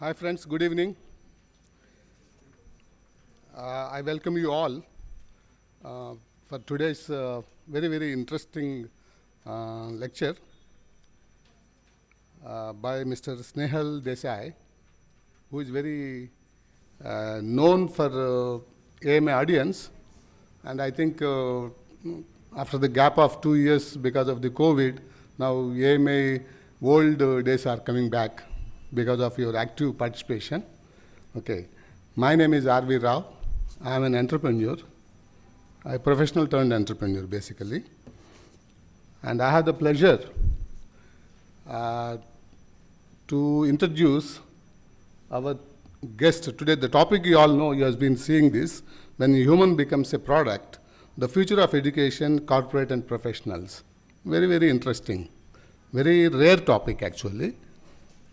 Hi friends, good evening. I welcome you all for today's very interesting lecture by Mr. Snehal Desai, who is very known for AMA audience, and I think after the gap of 2 years because of the COVID, now AMA old days are coming back because of your active participation. Okay. My name is R.V. Rao. I am an entrepreneur, a professional turned entrepreneur basically. And I have the pleasure to introduce our guest today. The topic you all know, you have been seeing this, when a human becomes a product, the future of education, corporate and professionals. Very interesting. Very rare topic actually.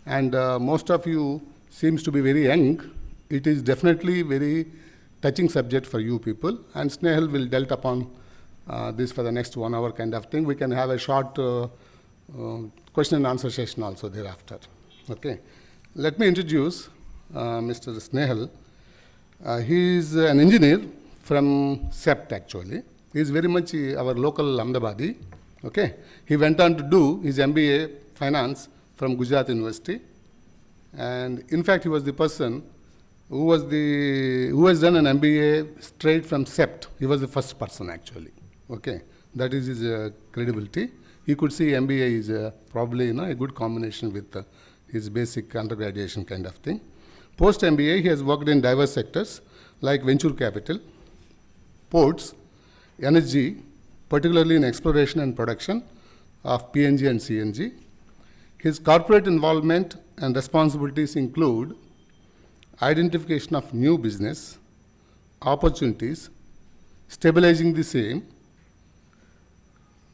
And most of you seems to be very young. It is definitely very touching subject for you people. And Snehal will delve upon this for the next 1 hour kind of thing. We can have a short question and answer session also thereafter. Okay. Let me introduce Mr. Snehal. He is an engineer from CEPT actually. He is very much our local Ahmedabadi. Okay. He went on to do his MBA Finance from Gujarat University, and in fact he was the person who has done an MBA straight from CEPT. He was the first person actually. Okay, that is his credibility. He could see MBA is probably a good combination with his basic undergraduation kind of thing. Post MBA, he has worked in diverse sectors like venture capital, ports, energy, particularly in exploration and production of PNG and CNG. His corporate involvement and responsibilities include identification of new business opportunities, stabilizing the same,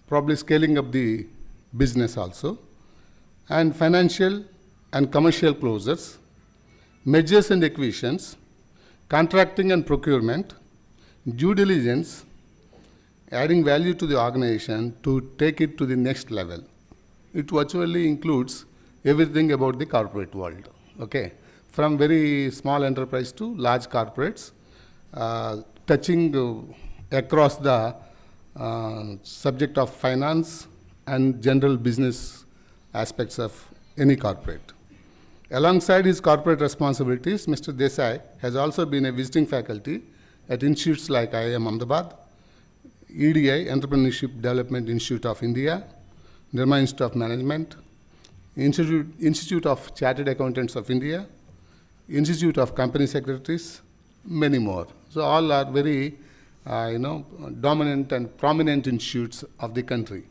probably scaling up the business also, and financial and commercial closures, mergers and acquisitions, contracting and procurement, due diligence, adding value to the organization to take it to the next level. It virtually includes everything about the corporate world, okay? From very small enterprise to large corporates, touching across the subject of finance and general business aspects of any corporate. Alongside his corporate responsibilities, Mr. Desai has also been a visiting faculty at institutes like IIM Ahmedabad, EDI, Entrepreneurship Development Institute of India, Nirma Institute of Management, Institute of Chartered Accountants of India, Institute of Company Secretaries, many more. So all are very, dominant and prominent institutes of the country.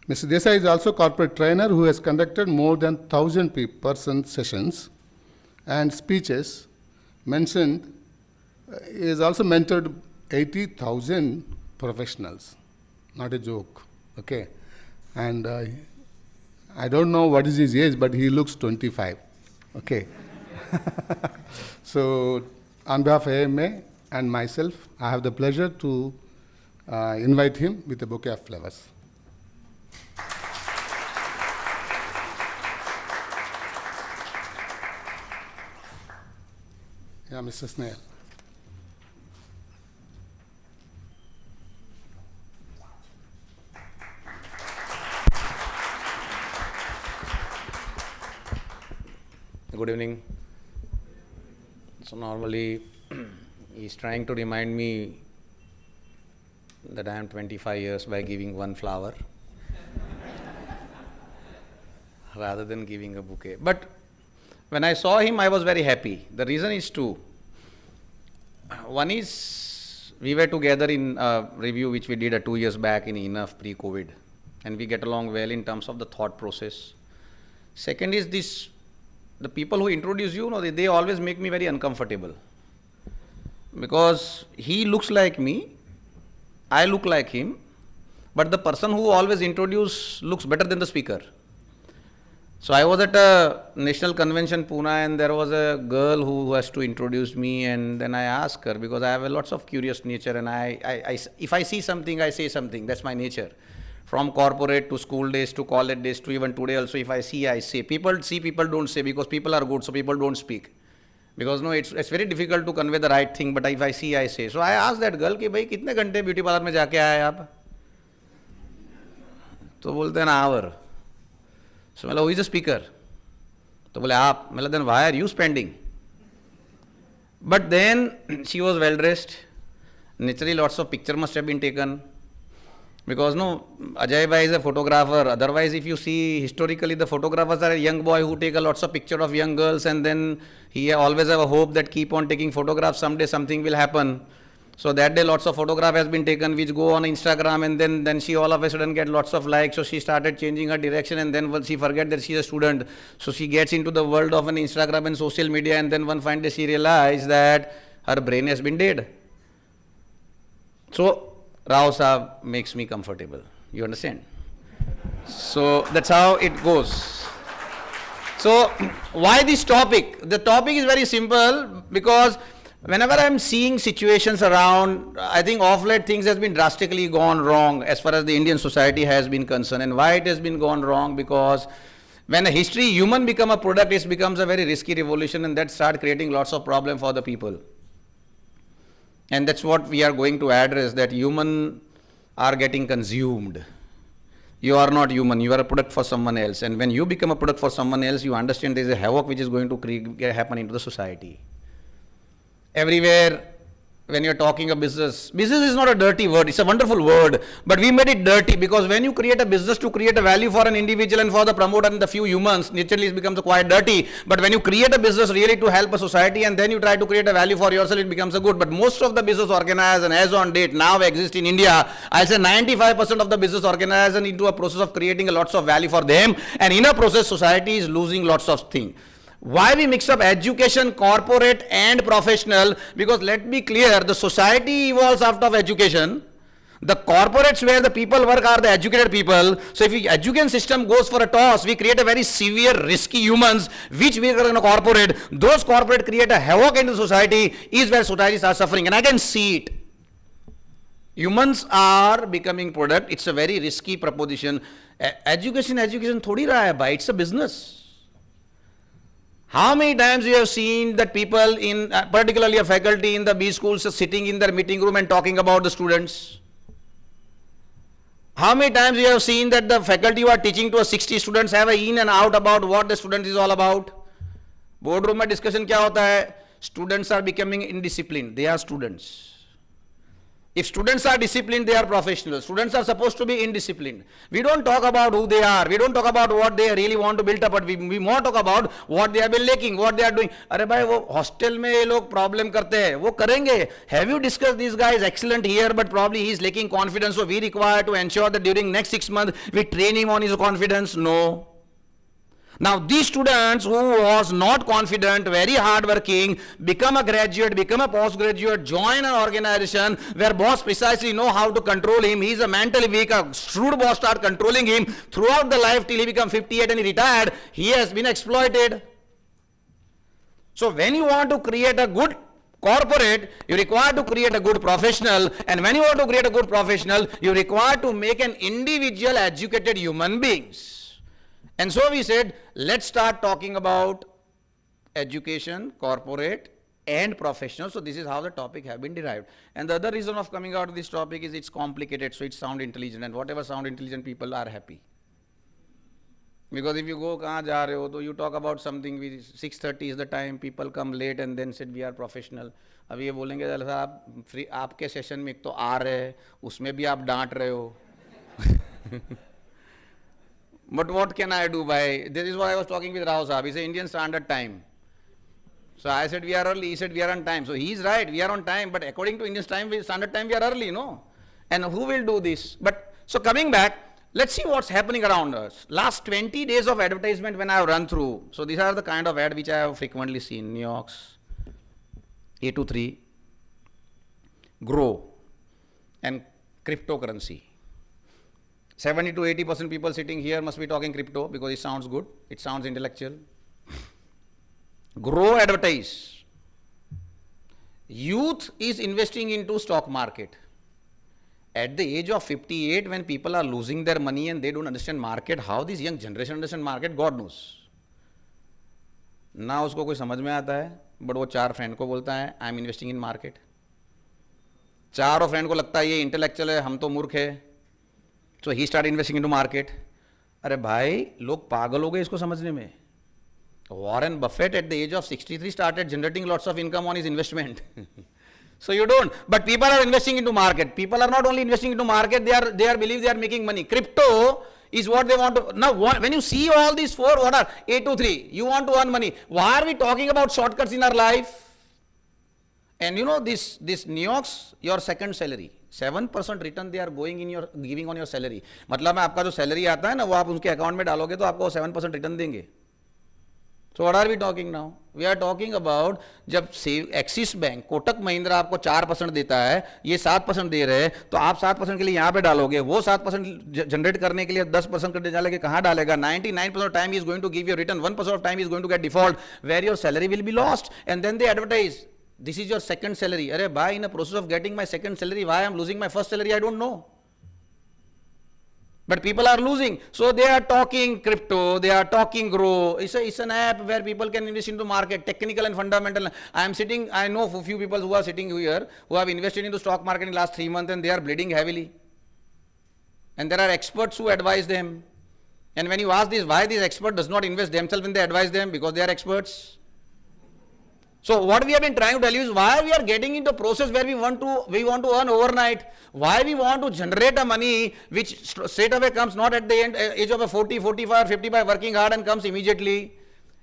Mr. Desai is also a corporate trainer who has conducted more than 1,000-person sessions and speeches. Mentioned, he has also mentored 80,000 professionals. Not a joke, okay? And I don't know what is his age, but he looks 25, okay? So, on behalf of AMA and myself, I have the pleasure to invite him with a bouquet of flowers. Yeah, Mr. Snehal. Good evening. So normally he's trying to remind me that I am 25 years by giving one flower rather than giving a bouquet. But when I saw him, I was very happy. The reason is two. One is we were together in a review which we did 2 years back in enough pre-COVID, and we get along well in terms of the thought process. Second is this. The people who introduce you, they always make me very uncomfortable. Because he looks like me, I look like him, but the person who always introduces looks better than the speaker. So I was at a national convention, Pune, and there was a girl who has to introduce me, and then I asked her, because I have a lots of curious nature, and if I see something, I say something. That's my nature. from corporate to school days to college days to even today also, if I see, I say. People see, people don't say, because people are good, so people don't speak. Because no, it's very difficult to convey the right thing, but if I see, I say. So I asked that girl कि भाई कितने घंटे beauty parlour में जाके आए आप? तो बोलते हैं an hour. So मतलब who is a speaker? तो बोले आप. मतलब then why are you spending? But then she was well dressed. Naturally, lots of picture must have been taken. Because no, Ajay Bhai is a photographer. Otherwise, if you see historically, the photographers are a young boy who take a lots of picture of young girls, and then he always have a hope that keep on taking photographs. Someday something will happen. So that day, lots of photograph has been taken, which go on Instagram, and then she all of a sudden get lots of likes. So she started changing her direction, and then she forget that she is a student. So she gets into the world of an Instagram and social media, and then one fine day she realized that her brain has been dead. So Rao Saab makes me comfortable. You understand? So that's how it goes. So why this topic? The topic is very simple, because whenever I'm seeing situations around, I think of late things has been drastically gone wrong as far as the Indian society has been concerned. And why it has been gone wrong? Because when a human become a product, it becomes a very risky revolution, and that start creating lots of problem for the people. And that's what we are going to address, that human are getting consumed. You are not human, you are a product for someone else. And when you become a product for someone else, you understand there is a havoc which is going to happen into the society. Everywhere, when you're talking of business is not a dirty word, it's a wonderful word, but we made it dirty, because when you create a business to create a value for an individual and for the promoter and the few humans, naturally it becomes quite dirty. But when you create a business really to help a society, and then you try to create a value for yourself, it becomes a good. But most of the business organization as on date now exist in India, I'll say 95% of the business organization into a process of creating a lots of value for them, and in a process society is losing lots of things. Why we mix up education, corporate and professional? Because let's be clear, the society evolves out of education. The corporates where the people work are the educated people. So if the education system goes for a toss, we create a very severe, risky humans, which we are in a corporate. Those corporate create a havoc in the society, is where society starts suffering. And I can see it. Humans are becoming product. It's a very risky proposition. Education thodi raha hai bhai. It's a business. How many times you have seen that people in, particularly a faculty in the B schools, are sitting in their meeting room and talking about the students? How many times you have seen that the faculty who are teaching to 60 students have a in and out about what the student is all about? Boardroom mein discussion kya hota hai? Students are becoming indisciplined. They are students. If students are disciplined, they are professionals. Students are supposed to be indisciplined. We don't talk about who they are. We don't talk about what they really want to build up, but we more talk about what they have been lacking, what they are doing. अरे भाई वो hostel में ये लोग problem करते हैं, वो करेंगे. Have you discussed this guy is excellent here, but probably he is lacking confidence, so we require to ensure that during next 6 months we train him on his confidence? No. Now these students who was not confident, very hardworking, become a graduate, become a postgraduate, join an organization where boss precisely know how to control him. He is a mentally weak, a shrewd boss start controlling him throughout the life till he become 58 and he retired. He has been exploited. So when you want to create a good corporate, you require to create a good professional, and when you want to create a good professional, you require to make an individual educated human beings. And so we said, let's start talking about education, corporate and professional. So this is how the topic have been derived. And the other reason of coming out of this topic is it's complicated, so it sound intelligent, and whatever sound intelligent people are happy. Because if you go kahan ja rahe ho, so you talk about something which 6:30 is the time, people come late and then said we are professional. अब ये बोलेंगे साहब free आपके session में एक तो आ रहे हैं, उसमें भी आप डांट रहे हो. But what can I do by, this is what I was talking with Rao Saab, he said Indian Standard Time. So I said we are early, he said we are on time. So he is right, we are on time, but according to Indian Standard Time we are early, no? And who will do this? But, so coming back, let's see what's happening around us. Last 20 days of advertisement when I have run through, so these are the kind of ad which I have frequently seen, New York's, A23, Grow, and cryptocurrency. 70 to 80% people sitting here must be talking crypto because it sounds good, it sounds intellectual. Grow advertise. Youth is investing into stock market. At the age of 58, when people are losing their money and they don't understand market, how this young generation understand market, God knows. ना उसको कोई समझ में आता है, but वो चार friend को बोलता है I am investing in market. चारों फ्रेंड को लगता है ये इंटेलेक्चुअल है, हम तो मूर्ख है, सो ही स्टार्ट इन्वेस्टिंग इनटू मार्केट. अरे भाई, लोग पागल हो गए इसको समझने में. Warren Buffett at the age of 63 started generating lots of income on his investment. So you don't, but people are investing into market. People are not only investing into market, they are believe they are making money. Crypto is what they want to. Now when you see all these four, what are 8 to 3, you want to earn money. Why are we talking about shortcuts in our life? And you know this New York's your second salary, 7% return they are giving on your salary. मतलब में आपका जो salary आता है ना, वो आप उनके अकाउंट में डालोगे तो आपको 7% रिटर्न देंगे. So what are we talking now? We are talking about जब एक्सिस बैंक, कोटक महिंद्रा आपको 4% देता है, ये 7% दे रहे हैं, तो आप 7% के लिए यहाँ पे डालोगे, वो 7% जनरेट करने के लिए 10% करने डालेंगे, कहाँ डालेगा? 99% of time is going to give you return, 1% of time is going to get default, where your salary will be lost. And then they advertise, this is your second salary. अरे भाई, in the process of getting my second salary, why I am losing my first salary, I don't know. But people are losing. So they are talking crypto, they are talking grow. It's an app where people can invest into market, technical and fundamental. I know a few people who are sitting here who have invested into stock market in the last 3 months and they are bleeding heavily. And there are experts who advise them. And when you ask this, why this expert does not invest themselves when they advise them? Because they are experts. So what we have been trying to tell you is why we are getting into a process where we want to earn overnight. Why we want to generate a money which straight away comes not at the age of a 40, 45, 55 working hard and comes immediately.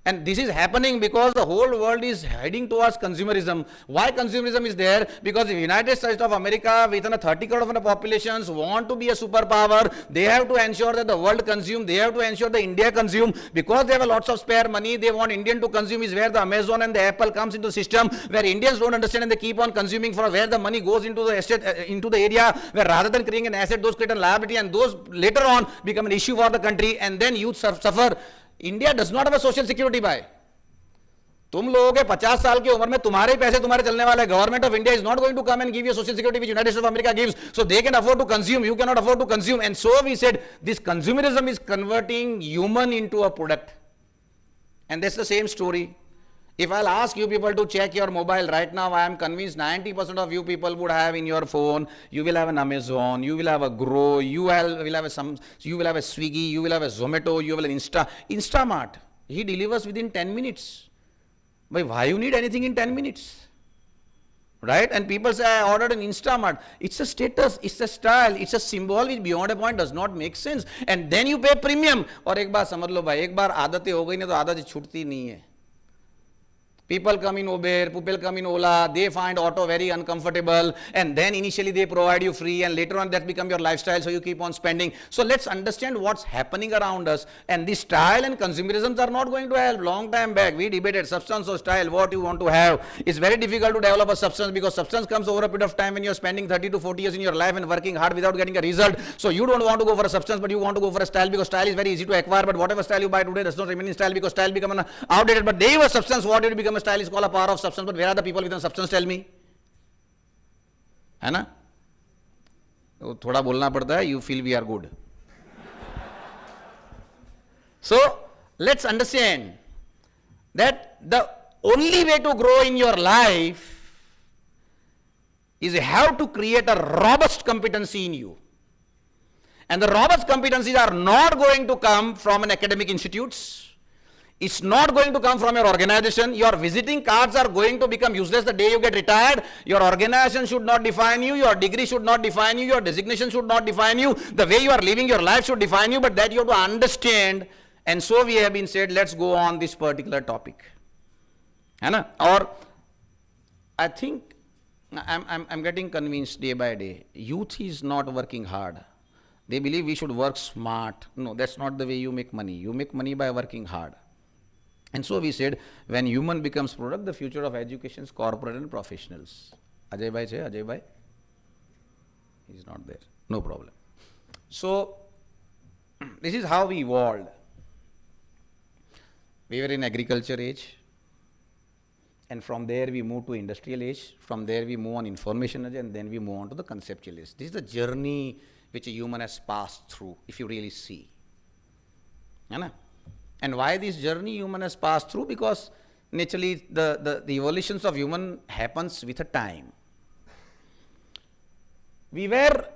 And this is happening because the whole world is heading towards consumerism. Why consumerism is there? Because the United States of America, with 30 crore of the populations, want to be a superpower. They have to ensure that the world consume. They have to ensure the India consume. Because they have lots of spare money, they want Indian to consume is where the Amazon and the Apple comes into the system, where Indians don't understand and they keep on consuming for where the money goes into the estate, into the area, where rather than creating an asset, those create a liability and those later on become an issue for the country and then youth suffer. India does not have a social security by. तुम लोगों के 50 साल की उम्र में तुम्हारे पैसे तुम्हारे चलने वाले. Government of India is not going to come and give you social security which United States of America gives, so they can afford to consume, you can not afford to consume. And so we said this consumerism is converting human into a product. And that's the same story. If I'll ask you people to check your mobile right now, I am convinced 90% of you people would have in your phone, you will have an Amazon, you will have a Grow, you will have a Swiggy, you will have a Zomato, you will have an Instamart. He delivers within 10 minutes. But why you need anything in 10 minutes? Right? And people say, I ordered an Instamart. It's a status, it's a style, it's a symbol which beyond a point does not make sense. And then you pay premium. और एक बार समझ लो भाई, एक बार आदतें हो गई ना तो आदत छूटती नहीं है. People come in Uber, people come in Ola, they find auto very uncomfortable and then initially they provide you free and later on that become your lifestyle, so you keep on spending. So let's understand what's happening around us, and this style and consumerisms are not going to help. Long time back we debated substance or style, what you want to have. It's very difficult to develop a substance because substance comes over a period of time when you're spending 30 to 40 years in your life and working hard without getting a result. So you don't want to go for a substance but you want to go for a style because style is very easy to acquire, but whatever style you buy today does not remain in style because style become outdated. But they were substance, what did it become? A style is called a power of substance, but where are the people with a substance? Tell me. है ना? थोड़ा बोलना पड़ता है. You feel we are good. So let's understand that the only way to grow in your life is you have to create a robust competency in you. And the robust competencies are not going to come from an academic institutes. It's not going to come from your organization. Your visiting cards are going to become useless the day you get retired. Your organization should not define you. Your degree should not define you. Your designation should not define you. The way you are living your life should define you, but that you have to understand. And so we have been said, let's go on this particular topic. Or I think I'm getting convinced day by day. Youth is not working hard. They believe we should work smart. No, that's not the way you make money. You make money by working hard. And so we said, when human becomes product, the future of education is corporate and professionals. Ajay bhai che, Ajay bhai? He's not there. No problem. So, this is how we evolved. We were in agriculture age. And from there we move to industrial age, from there we move on information age, and then we move on to the conceptual age. This is the journey which a human has passed through, if you really see. And why this journey human has passed through? Because naturally the evolutions of human happens with a time. We were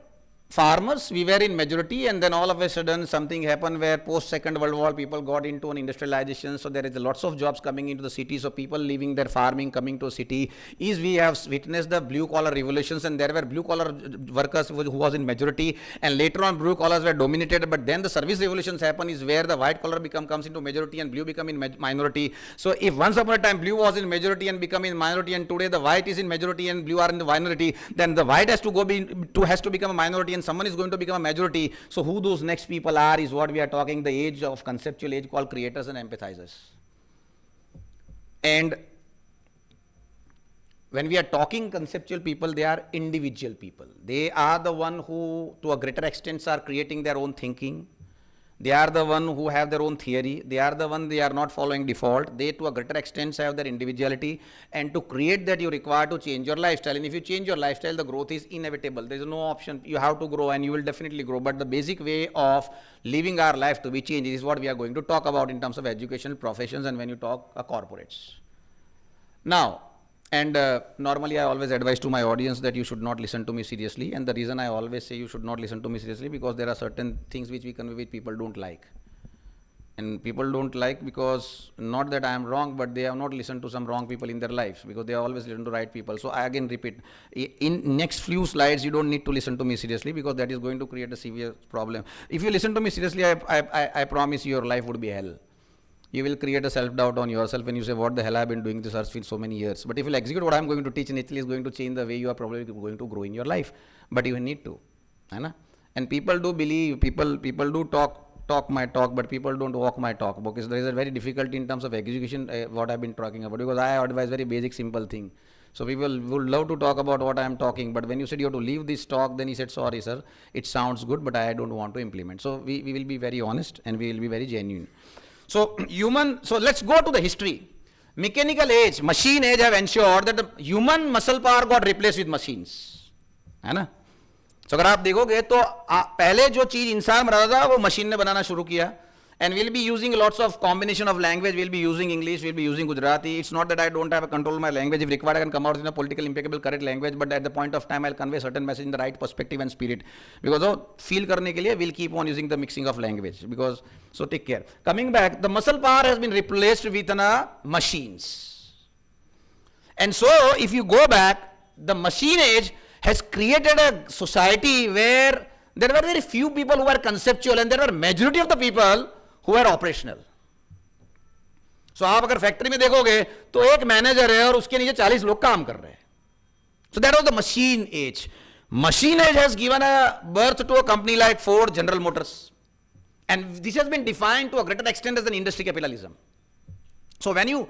farmers, we were in majority, and then all of a sudden something happened where post Second World War people got into an industrialization, so there is lots of jobs coming into the city, so people leaving their farming, coming to a city. We have witnessed the blue collar revolutions, and there were blue collar workers who was in majority, and later on blue collars were dominated, but then the service revolutions happen is where the white collar comes into majority and blue become in minority. So if once upon a time blue was in majority and become in minority, and today the white is in majority and blue are in the minority, then the white has to become a minority, and someone is going to become a majority. So who those next people are is what we are talking, the age of conceptual age called creators and empathizers. And when we are talking conceptual people, they are individual people. They are the one who to a greater extent are creating their own thinking. They are the one who have their own theory. They are the one they are not following default. They to a greater extent have their individuality, and to create that you require to change your lifestyle. And if you change your lifestyle, the growth is inevitable. There is no option. You have to grow, and you will definitely grow. But the basic way of living our life to be changed is what we are going to talk about in terms of educational professions and when you talk corporates. Now, and normally I always advise to my audience that you should not listen to me seriously, and the reason I always say you should not listen to me seriously, because there are certain things which we convey which people don't like. And people don't like because, not that I am wrong, but they have not listened to some wrong people in their lives, because they always listen to right people. So I again repeat, in next few slides you don't need to listen to me seriously, because that is going to create a severe problem. If you listen to me seriously, I promise you your life would be hell. You will create a self-doubt on yourself when you say, what the hell I have been doing this earth for so many years. But if you execute what I am going to teach, naturally is going to change the way you are probably going to grow in your life. But you need to. And people do believe, people do talk my talk, but people don't walk my talk, because there is a very difficulty in terms of execution, what I have been talking about, because I advise very basic, simple thing. So people would love to talk about what I am talking, but when you said you have to leave this talk, then he said, sorry sir, it sounds good, but I don't want to implement. So we will be very honest and we will be very genuine. So let's go to the history. Mechanical age, machine age have ensured that the human muscle power got replaced with machines. है ना? So अगर आप देखोगे तो पहले जो चीज इंसान बना था वो मशीन ने बनाना शुरू किया. And we'll be using lots of combination of language. We'll be using English, we'll be using Gujarati. It's not that I don't have a control of my language. If required, I can come out in a political, impeccable, correct language. But at the point of time, I'll convey certain message in the right perspective and spirit. Because feel करने के लिए, we'll keep on using the mixing of language. Because so take care. Coming back, the muscle power has been replaced with machines. And so if you go back, the machine age has created a society where there were very few people who were conceptual, and there were majority of the people who are operational. So आप अगर factory में देखोगे तो एक manager है और उसके नीचे 40 लोग काम कर रहे हैं. So that was the machine age. Machine age has given a birth to a company like Ford, General Motors, and this has been defined to a greater extent as an industry capitalism. So when you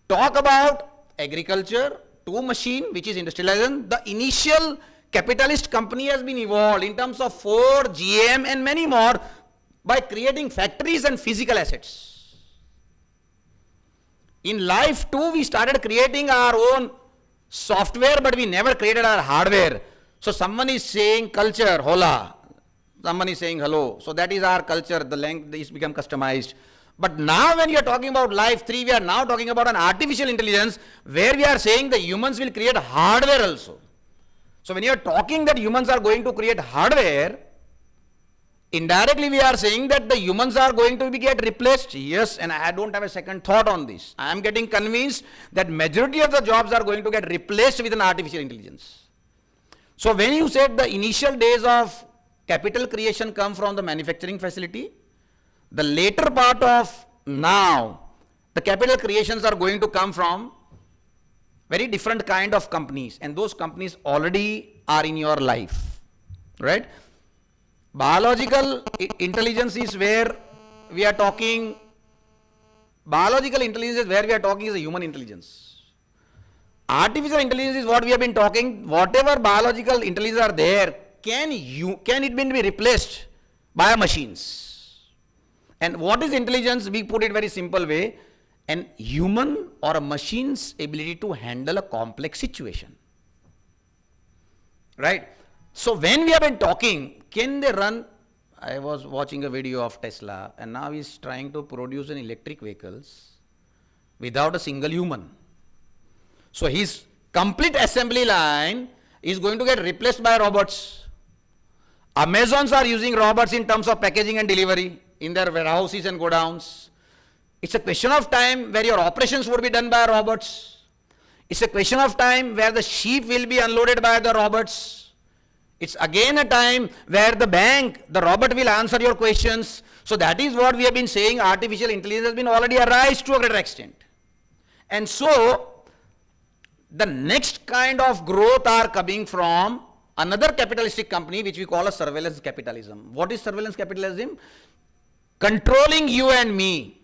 talk about agriculture to machine, which is industrialization, the initial capitalist company has been evolved in terms of Ford, GM, and many more, by creating factories and physical assets. In life too, we started creating our own software, but we never created our hardware. So someone is saying culture, hola. Someone is saying hello. So that is our culture. The language is become customized. But now when you are talking about life 3, we are now talking about an artificial intelligence, where we are saying the humans will create hardware also. So when you are talking that humans are going to create hardware, indirectly we are saying that the humans are going to get replaced. Yes, and I don't have a second thought on this. I am getting convinced that majority of the jobs are going to get replaced with an artificial intelligence. So when you said the initial days of capital creation come from the manufacturing facility, the later part of now, the capital creations are going to come from very different kind of companies, and those companies already are in your life, right? Biological intelligence is where we are talking. Biological intelligence is where we are talking is a human intelligence. Artificial intelligence is what we have been talking. Whatever biological intelligence are there, can it be replaced by machines? And what is intelligence? We put it very simple way. an human or a machine's ability to handle a complex situation. Right? So when we have been talking, can they run? I was watching a video of Tesla, and now he's trying to produce an electric vehicles without a single human. So his complete assembly line is going to get replaced by robots. Amazons are using robots in terms of packaging and delivery in their warehouses and godowns. It's a question of time where your operations would be done by robots. It's a question of time where the sheep will be unloaded by the robots. It's again a time where the bank, the robot will answer your questions. So that is what we have been saying, artificial intelligence has been already arised to a greater extent. And so, the next kind of growth are coming from another capitalistic company which we call a surveillance capitalism. What is surveillance capitalism? Controlling you and me,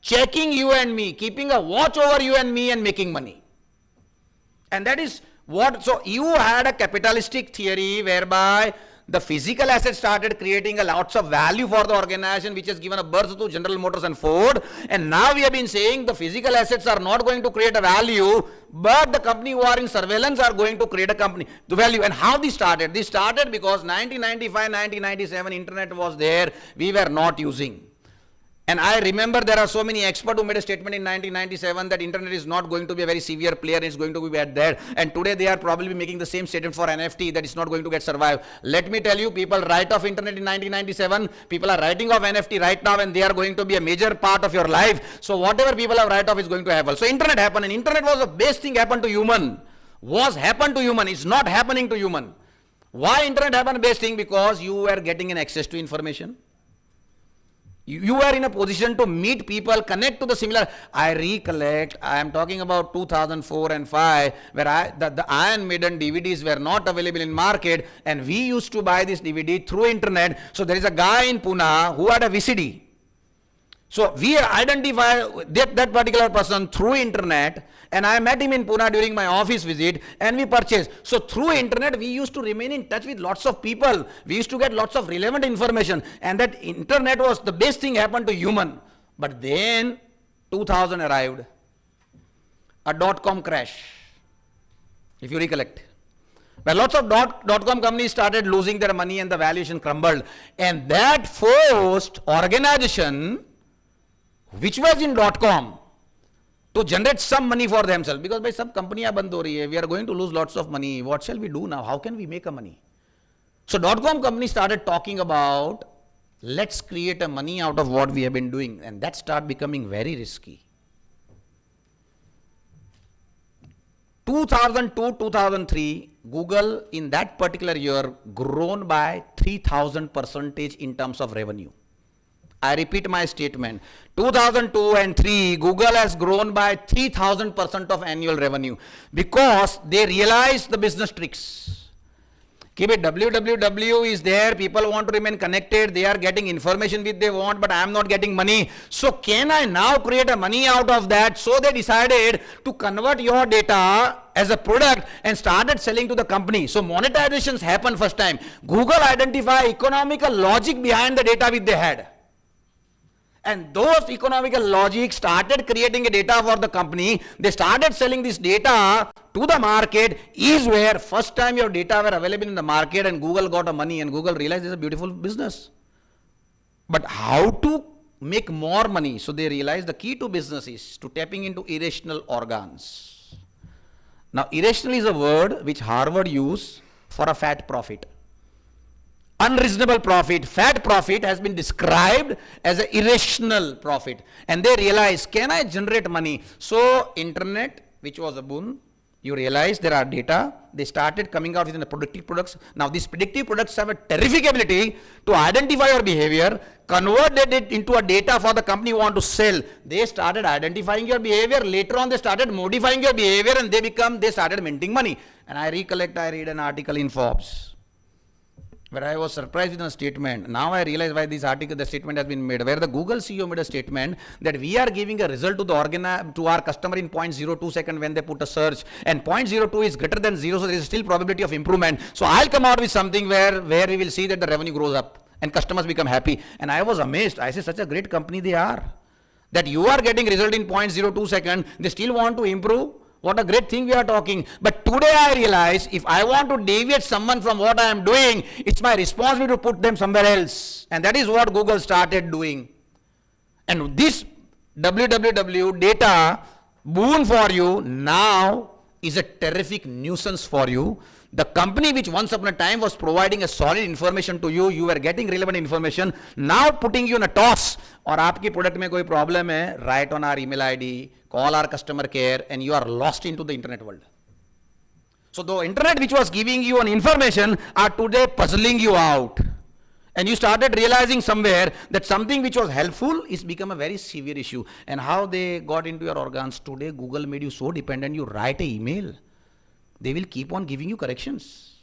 checking you and me, keeping a watch over you and me and making money. And that is what, so you had a capitalistic theory whereby the physical assets started creating a lots of value for the organization, which has given a birth to General Motors and Ford. And now we have been saying the physical assets are not going to create a value, but the company who are in surveillance are going to create a company, the value. And how this started? This started because 1995, 1997, internet was there, we were not using. And I remember there are so many experts who made a statement in 1997 that internet is not going to be a very severe player and it's going to be bad there. And today they are probably making the same statement for NFT that it's not going to get survive. Let me tell you, people write off internet in 1997, people are writing off NFT right now and they are going to be a major part of your life. So whatever people have write off is going to happen. So internet happened, and internet was the best thing happened to human. Was happened to human, it's not happening to human. Why internet happened best thing? Because you were getting an access to information. You were in a position to meet people, connect to the similar. I recollect, I am talking about 2004 and 5, where the Iron Maiden DVDs were not available in market, and we used to buy this DVD through internet. So there is a guy in Pune who had a VCD. So we identify that particular person through internet, and I met him in Pune during my office visit, and we purchased. So through internet, we used to remain in touch with lots of people. We used to get lots of relevant information, and that internet was the best thing happened to human. But then 2000 arrived, a dot-com crash, if you recollect. Where lots of dot-com companies started losing their money and the valuation crumbled. And that forced organization which was in .com to generate some money for themselves, because by some company band ho rahi hai, we are going to lose lots of money. What shall we do now? How can we make a money? So .com company started talking about, let's create a money out of what we have been doing, and that started becoming very risky. 2002-2003, Google in that particular year grown by 3000% in terms of revenue. I repeat my statement, 2002 and 3, Google has grown by 3000% of annual revenue because they realized the business tricks. Keep it, www is there, people want to remain connected, they are getting information which they want, but I am not getting money. So can I now create a money out of that? So they decided to convert your data as a product and started selling to the company. So monetizations happened first time. Google identified economical logic behind the data which they had. And those economical logic started creating a data for the company. They started selling this data to the market, is where first time your data were available in the market, and Google got a money, and Google realized it's a beautiful business. But how to make more money? So they realized the key to business is to tapping into irrational organs. Now irrational is a word which Harvard used for a fat profit. Unreasonable profit, fat profit has been described as an irrational profit. And they realized, can I generate money? So internet, which was a boon, you realize there are data, they started coming out with the predictive products. Now these predictive products have a terrific ability to identify your behavior, convert it into a data for the company you want to sell. They started identifying your behavior, later on they started modifying your behavior, and they started minting money. And I recollect, I read an article in Forbes, where I was surprised with a statement. Now I realize why this article, the statement has been made, where the Google CEO made a statement that we are giving a result to our customer in 0.02 second when they put a search, and 0.02 is greater than 0, so there is still probability of improvement. So I'll come out with something where we will see that the revenue grows up and customers become happy. And I was amazed. I said, such a great company they are. that you are getting result in 0.02 second, they still want to improve. What a great thing we are talking. But today I realize if I want to deviate someone from what I am doing, it's my responsibility to put them somewhere else. And that is what Google started doing. And this www data boon for you now is a terrific nuisance for you. The company which once upon a time was providing a solid information to you, you were getting relevant information, now putting you in a toss. और आपकी product में कोई problem है, write on our email ID, call our customer care, and you are lost into the internet world. So the internet which was giving you an information are today puzzling you out. And you started realizing somewhere that something which was helpful is become a very severe issue. And how they got into your organs today, Google made you so dependent, you write an email. They will keep on giving you corrections.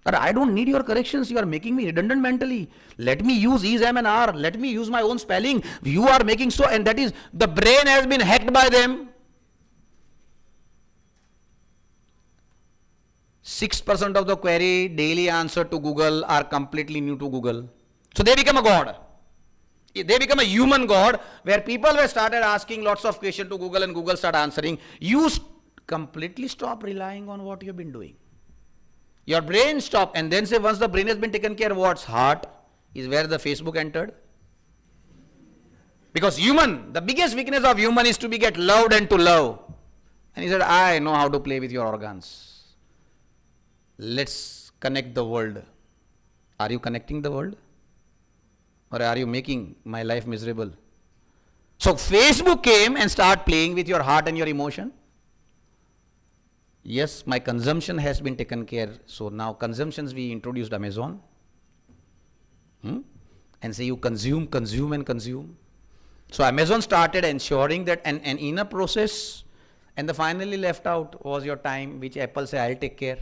But I don't need your corrections, you are making me redundant mentally. Let me use is, am and are, let me use my own spelling. You are making so, and that is, the brain has been hacked by them. 6% of the query daily answer to Google are completely new to Google. So they become a god. They become a human god where people were started asking lots of questions to Google and Google started answering. You completely stop relying on what you've been doing. Your brain stop, and then say once the brain has been taken care of, what's heart is where the Facebook entered. Because human, the biggest weakness of human is to be get loved and to love. And he said, I know how to play with your organs. Let's connect the world. Are you connecting the world? Or are you making my life miserable? So Facebook came and started playing with your heart and your emotion. Yes, my consumption has been taken care. So now consumptions, we introduced Amazon. And say you consume, consume and consume. So Amazon started ensuring that and in a process, and the finally left out was your time, which Apple say, I'll take care.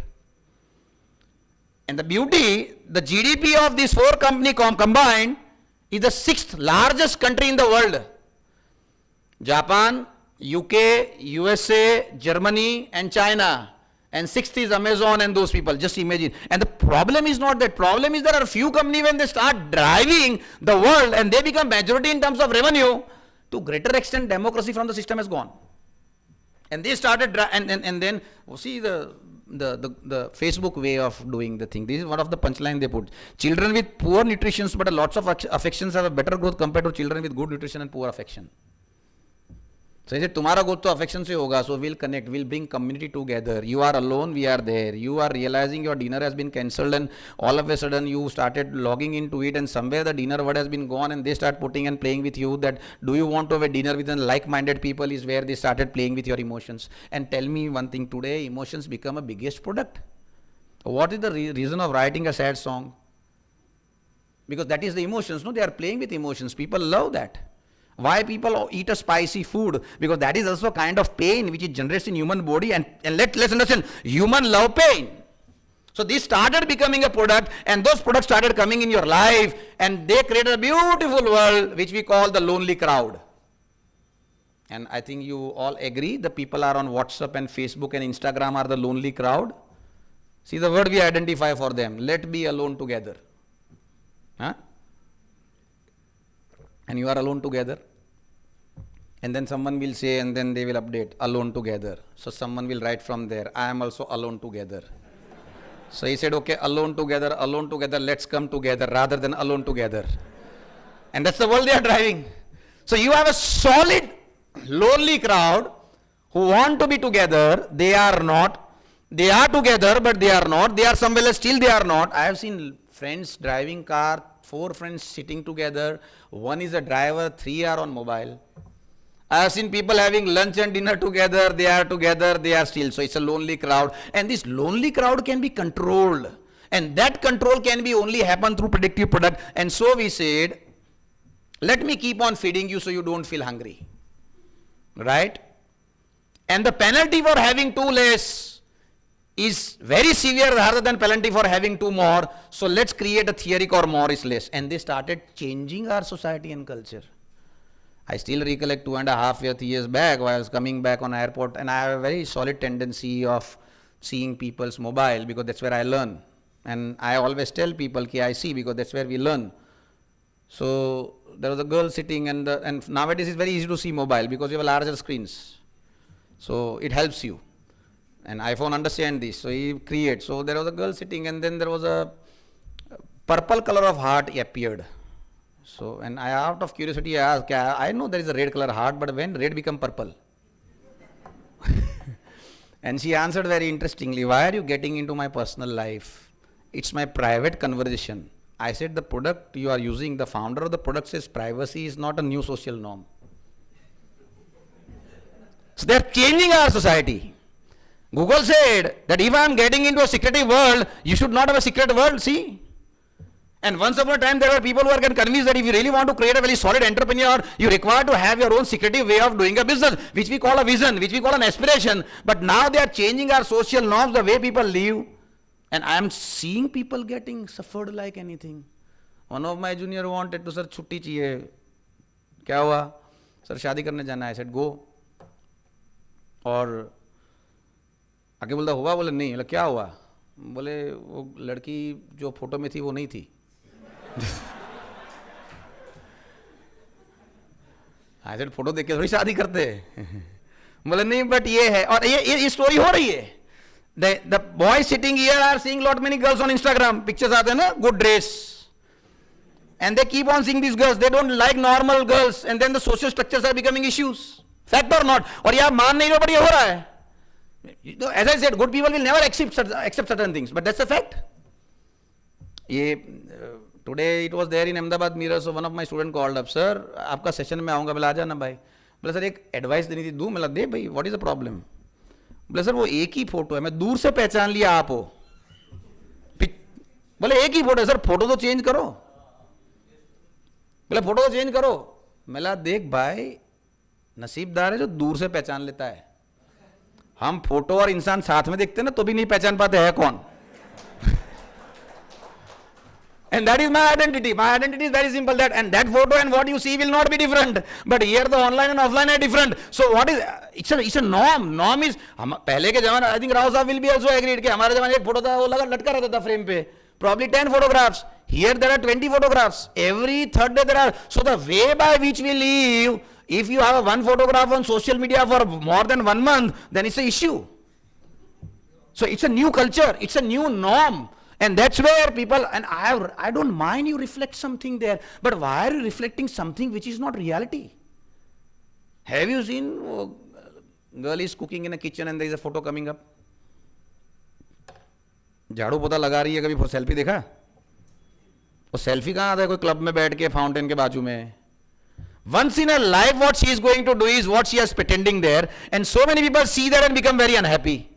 And the beauty, the GDP of these four companies combined is the 6th largest country in the world. Japan, UK, USA, Germany and China. And 6th is Amazon and those people. Just imagine. And the problem is not that. Problem is there are few companies when they start driving the world and they become majority in terms of revenue, to greater extent democracy from the system has gone. And they started, and then see the Facebook way of doing the thing. This is one of the punchline they put. Children with poor nutrition but lots of affections have a better growth compared to children with good nutrition and poor affection. So he said, तुम्हारा growth तो affection से होगा, so we'll connect, we'll bring community together. You are alone, we are there. You are realizing your dinner has been cancelled and all of a sudden you started logging into it and somewhere the dinner word has been gone and they start putting and playing with you that do you want to have a dinner with like-minded people is where they started playing with your emotions. And tell me one thing, today emotions become a biggest product. What is the reason of writing a sad song? Because that is the emotions, no? They are playing with emotions. People love that. Why people eat a spicy food? Because that is also a kind of pain which it generates in human body, and let's understand, human love pain. So this started becoming a product and those products started coming in your life and they created a beautiful world which we call the lonely crowd. And I think you all agree the people are on WhatsApp and Facebook and Instagram are the lonely crowd. See the word we identify for them, let be alone together. Huh? And you are alone together, and then someone will say, and then they will update, alone together. So someone will write from there, I am also alone together. So he said, okay, alone together, let's come together rather than alone together. And that's the world they are driving. So you have a solid, lonely crowd who want to be together, they are not. They are together, but they are not. They are somewhere else, still they are not. I have seen friends driving car, 4 friends sitting together, one is a driver, 3 are on mobile. I have seen people having lunch and dinner together, they are still. So it's a lonely crowd. And this lonely crowd can be controlled. And that control can be only happen through predictive product. And so we said, let me keep on feeding you so you don't feel hungry. Right? And the penalty for having too less is very severe rather than penalty for having 2 more. So let's create a theory called more is less. And they started changing our society and culture. I still recollect 2.5 years back while I was coming back on airport, and I have a very solid tendency of seeing people's mobile because that's where I learn. And I always tell people, I see because that's where we learn. So there was a girl sitting, and nowadays it's very easy to see mobile because you have larger screens. So it helps you. And iPhone understand this, so he creates. So there was a girl sitting, and then there was a purple color of heart appeared. So, and I, out of curiosity, I asked, I know there is a red color heart, but when red become purple? And she answered very interestingly, why are you getting into my personal life? It's my private conversation. I said, the product you are using, the founder of the product says privacy is not a new social norm. So they are changing our society. Google said that if I am getting into a secretive world, you should not have a secret world, see? And once upon a time, there were people who are convinced that if you really want to create a very solid entrepreneur, you require to have your own secretive way of doing a business, which we call a vision, which we call an aspiration. But now they are changing our social norms, the way people live. And I am seeing people getting suffered like anything. One of my junior wanted to, sir, छुट्टी चाहिए. क्या हुआ? Sir, शादी करने जाना है. I said, go. और आगे बोलता हुआ, बोले नहीं. बोले क्या हुआ? बोले वो लड़की जो फोटो में थी वो नहीं थी. I said, फोटो देख के थोड़ी शादी करते हैं. बोले नहीं, बट ये है. और ये स्टोरी हो रही है. The boys sitting here are seeing lot many girls on Instagram. Pictures आते हैं ना, good dress. And they keep on seeing these girls. They don't like normal girls. And then the social structures are becoming issues. Fact or not? और ये आप मान नहीं रहे, but ये हो रहा है. As I said, good people will never accept certain things. But that's a fact. Today it was there in Ahmedabad Mirror. So one of my students called up, sir, आपका सेशन में आऊँगा. बोला आ जाना भाई. बोला सर एक advice देनी थी, दूँ. बोला दे भाई, what is the problem? बोले सर वो एक ही फोटो है, मैं दूर से पहचान लिया आप हो. बोले एक ही फोटो है सर, फोटो तो चेंज करो. बोले फोटो तो चेंज करो. मैं देख भाई, नसीबदार है जो दूर से पहचान लेता है. हम फोटो और इंसान साथ में देखते हैं ना, तो भी नहीं पहचान पाते है कौन. And that is my identity. My identity is very simple, that and that photo and what you see will not be different. But here the online and offline are different. So what is, it's a norm. Norm is, पहले के जमाने, I think Rao Saab will be also agreed कि हमारे जमाने एक photo था, वो लगा लटका रहता था फ्रेम पे. Probably 10 photographs. Here there are 20 photographs. Every third day there are. So the way by which we live, if you have one photograph on social media for more than 1 month, then it's an issue. So it's a new culture. It's a new norm. And that's where people, and I don't mind you reflect something there, but why are you reflecting something which is not reality? Have you seen, girl is cooking in a kitchen and there is a photo coming up? झाड़ू पोता लगा रही है, कभी selfie देखा? वो selfie कहाँ आता है? कोई क्लब में बैठ के फाउंटेन के बाजू में. Once in a life what she is going to do is what she is pretending there, and so many people see that and become very unhappy.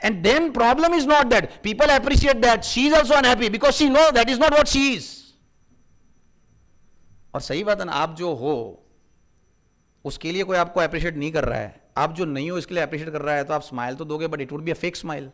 And then problem is not that. People appreciate that. She is also unhappy because she knows that is not what she is. और सही बात है ना, आप जो हो उसके लिए कोई आपको अप्रिशिएट नहीं कर रहा है. आप जो नहीं हो इसके लिए अप्रिशिएट कर रहा है, तो आप स्माइल तो दोगे, but it would be a fake smile.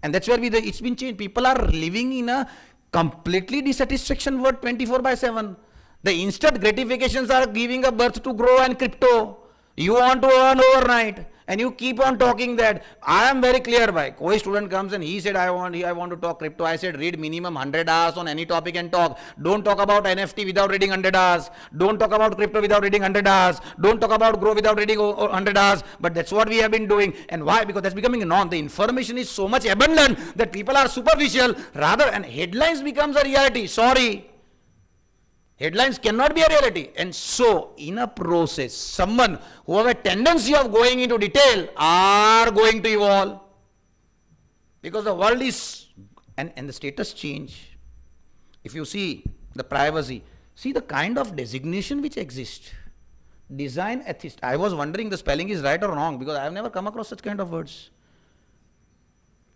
And that's where it's been changed. People are living in a completely dissatisfaction world 24/7. The instant gratifications are giving a birth to grow and crypto. You want to earn overnight. And you keep on talking that. I am very clear by. Koi student comes and he said, I want to talk crypto. I said, read minimum 100 hours on any topic and talk. Don't talk about NFT without reading 100 hours. Don't talk about crypto without reading 100 hours. Don't talk about grow without reading 100 hours. But that's what we have been doing. And why? Because that's becoming a norm. The information is so much abundant that people are superficial rather, and headlines becomes a reality. Sorry. Headlines cannot be a reality. And so, in a process, someone who have a tendency of going into detail are going to evolve. Because the world is, and the status change. If you see the privacy, see the kind of designation which exists. Design ethist. I was wondering the spelling is right or wrong because I have never come across such kind of words.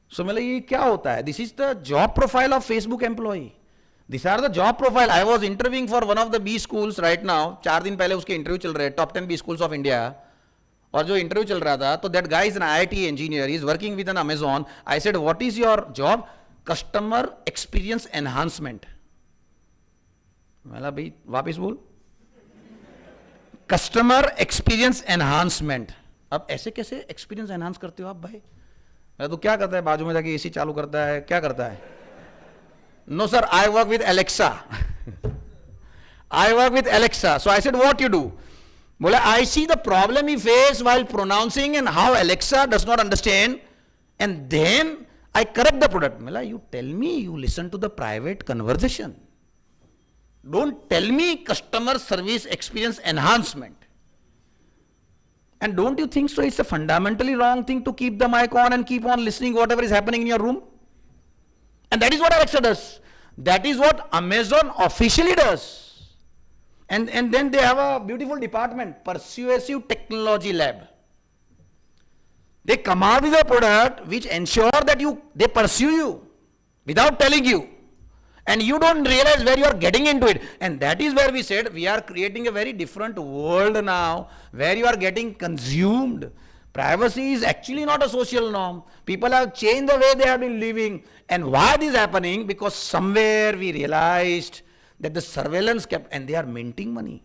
So, ये क्या होता है? This is the job profile of Facebook employee. These are the job profile. I was interviewing for one of the B schools right now. 4 दिन पहले उसके interview चल रहे, top 10 B schools of India. और जो इंटरव्यू चल रहा था, तो that guy is an IIT engineer. He is working with an Amazon. I said, what is your job? Customer experience enhancement. मैंने भाई वापिस बोल. Customer experience enhancement. अब ऐसे कैसे experience enhance करते हो आप भाई? मैं तो क्या करता है, बाजू में जाके AC चालू करता है, क्या करता है? No sir, I work with Alexa. I work with Alexa. So I said, what you do? Bola, I see the problem he faced while pronouncing and how Alexa does not understand. And then I correct the product. Bola, you tell me you listen to the private conversation. Don't tell me customer service experience enhancement. And don't you think so? It's a fundamentally wrong thing to keep the mic on and keep on listening whatever is happening in your room. And that is what Alexa does. That is what Amazon officially does. And then they have a beautiful department, Persuasive Technology Lab. They come out with a product which ensure that they pursue you without telling you. And you don't realize where you are getting into it. And that is where we said we are creating a very different world now, where you are getting consumed. Privacy is actually not a social norm. People have changed the way they have been living. And why this is happening? Because somewhere we realized that the surveillance kept, and they are minting money.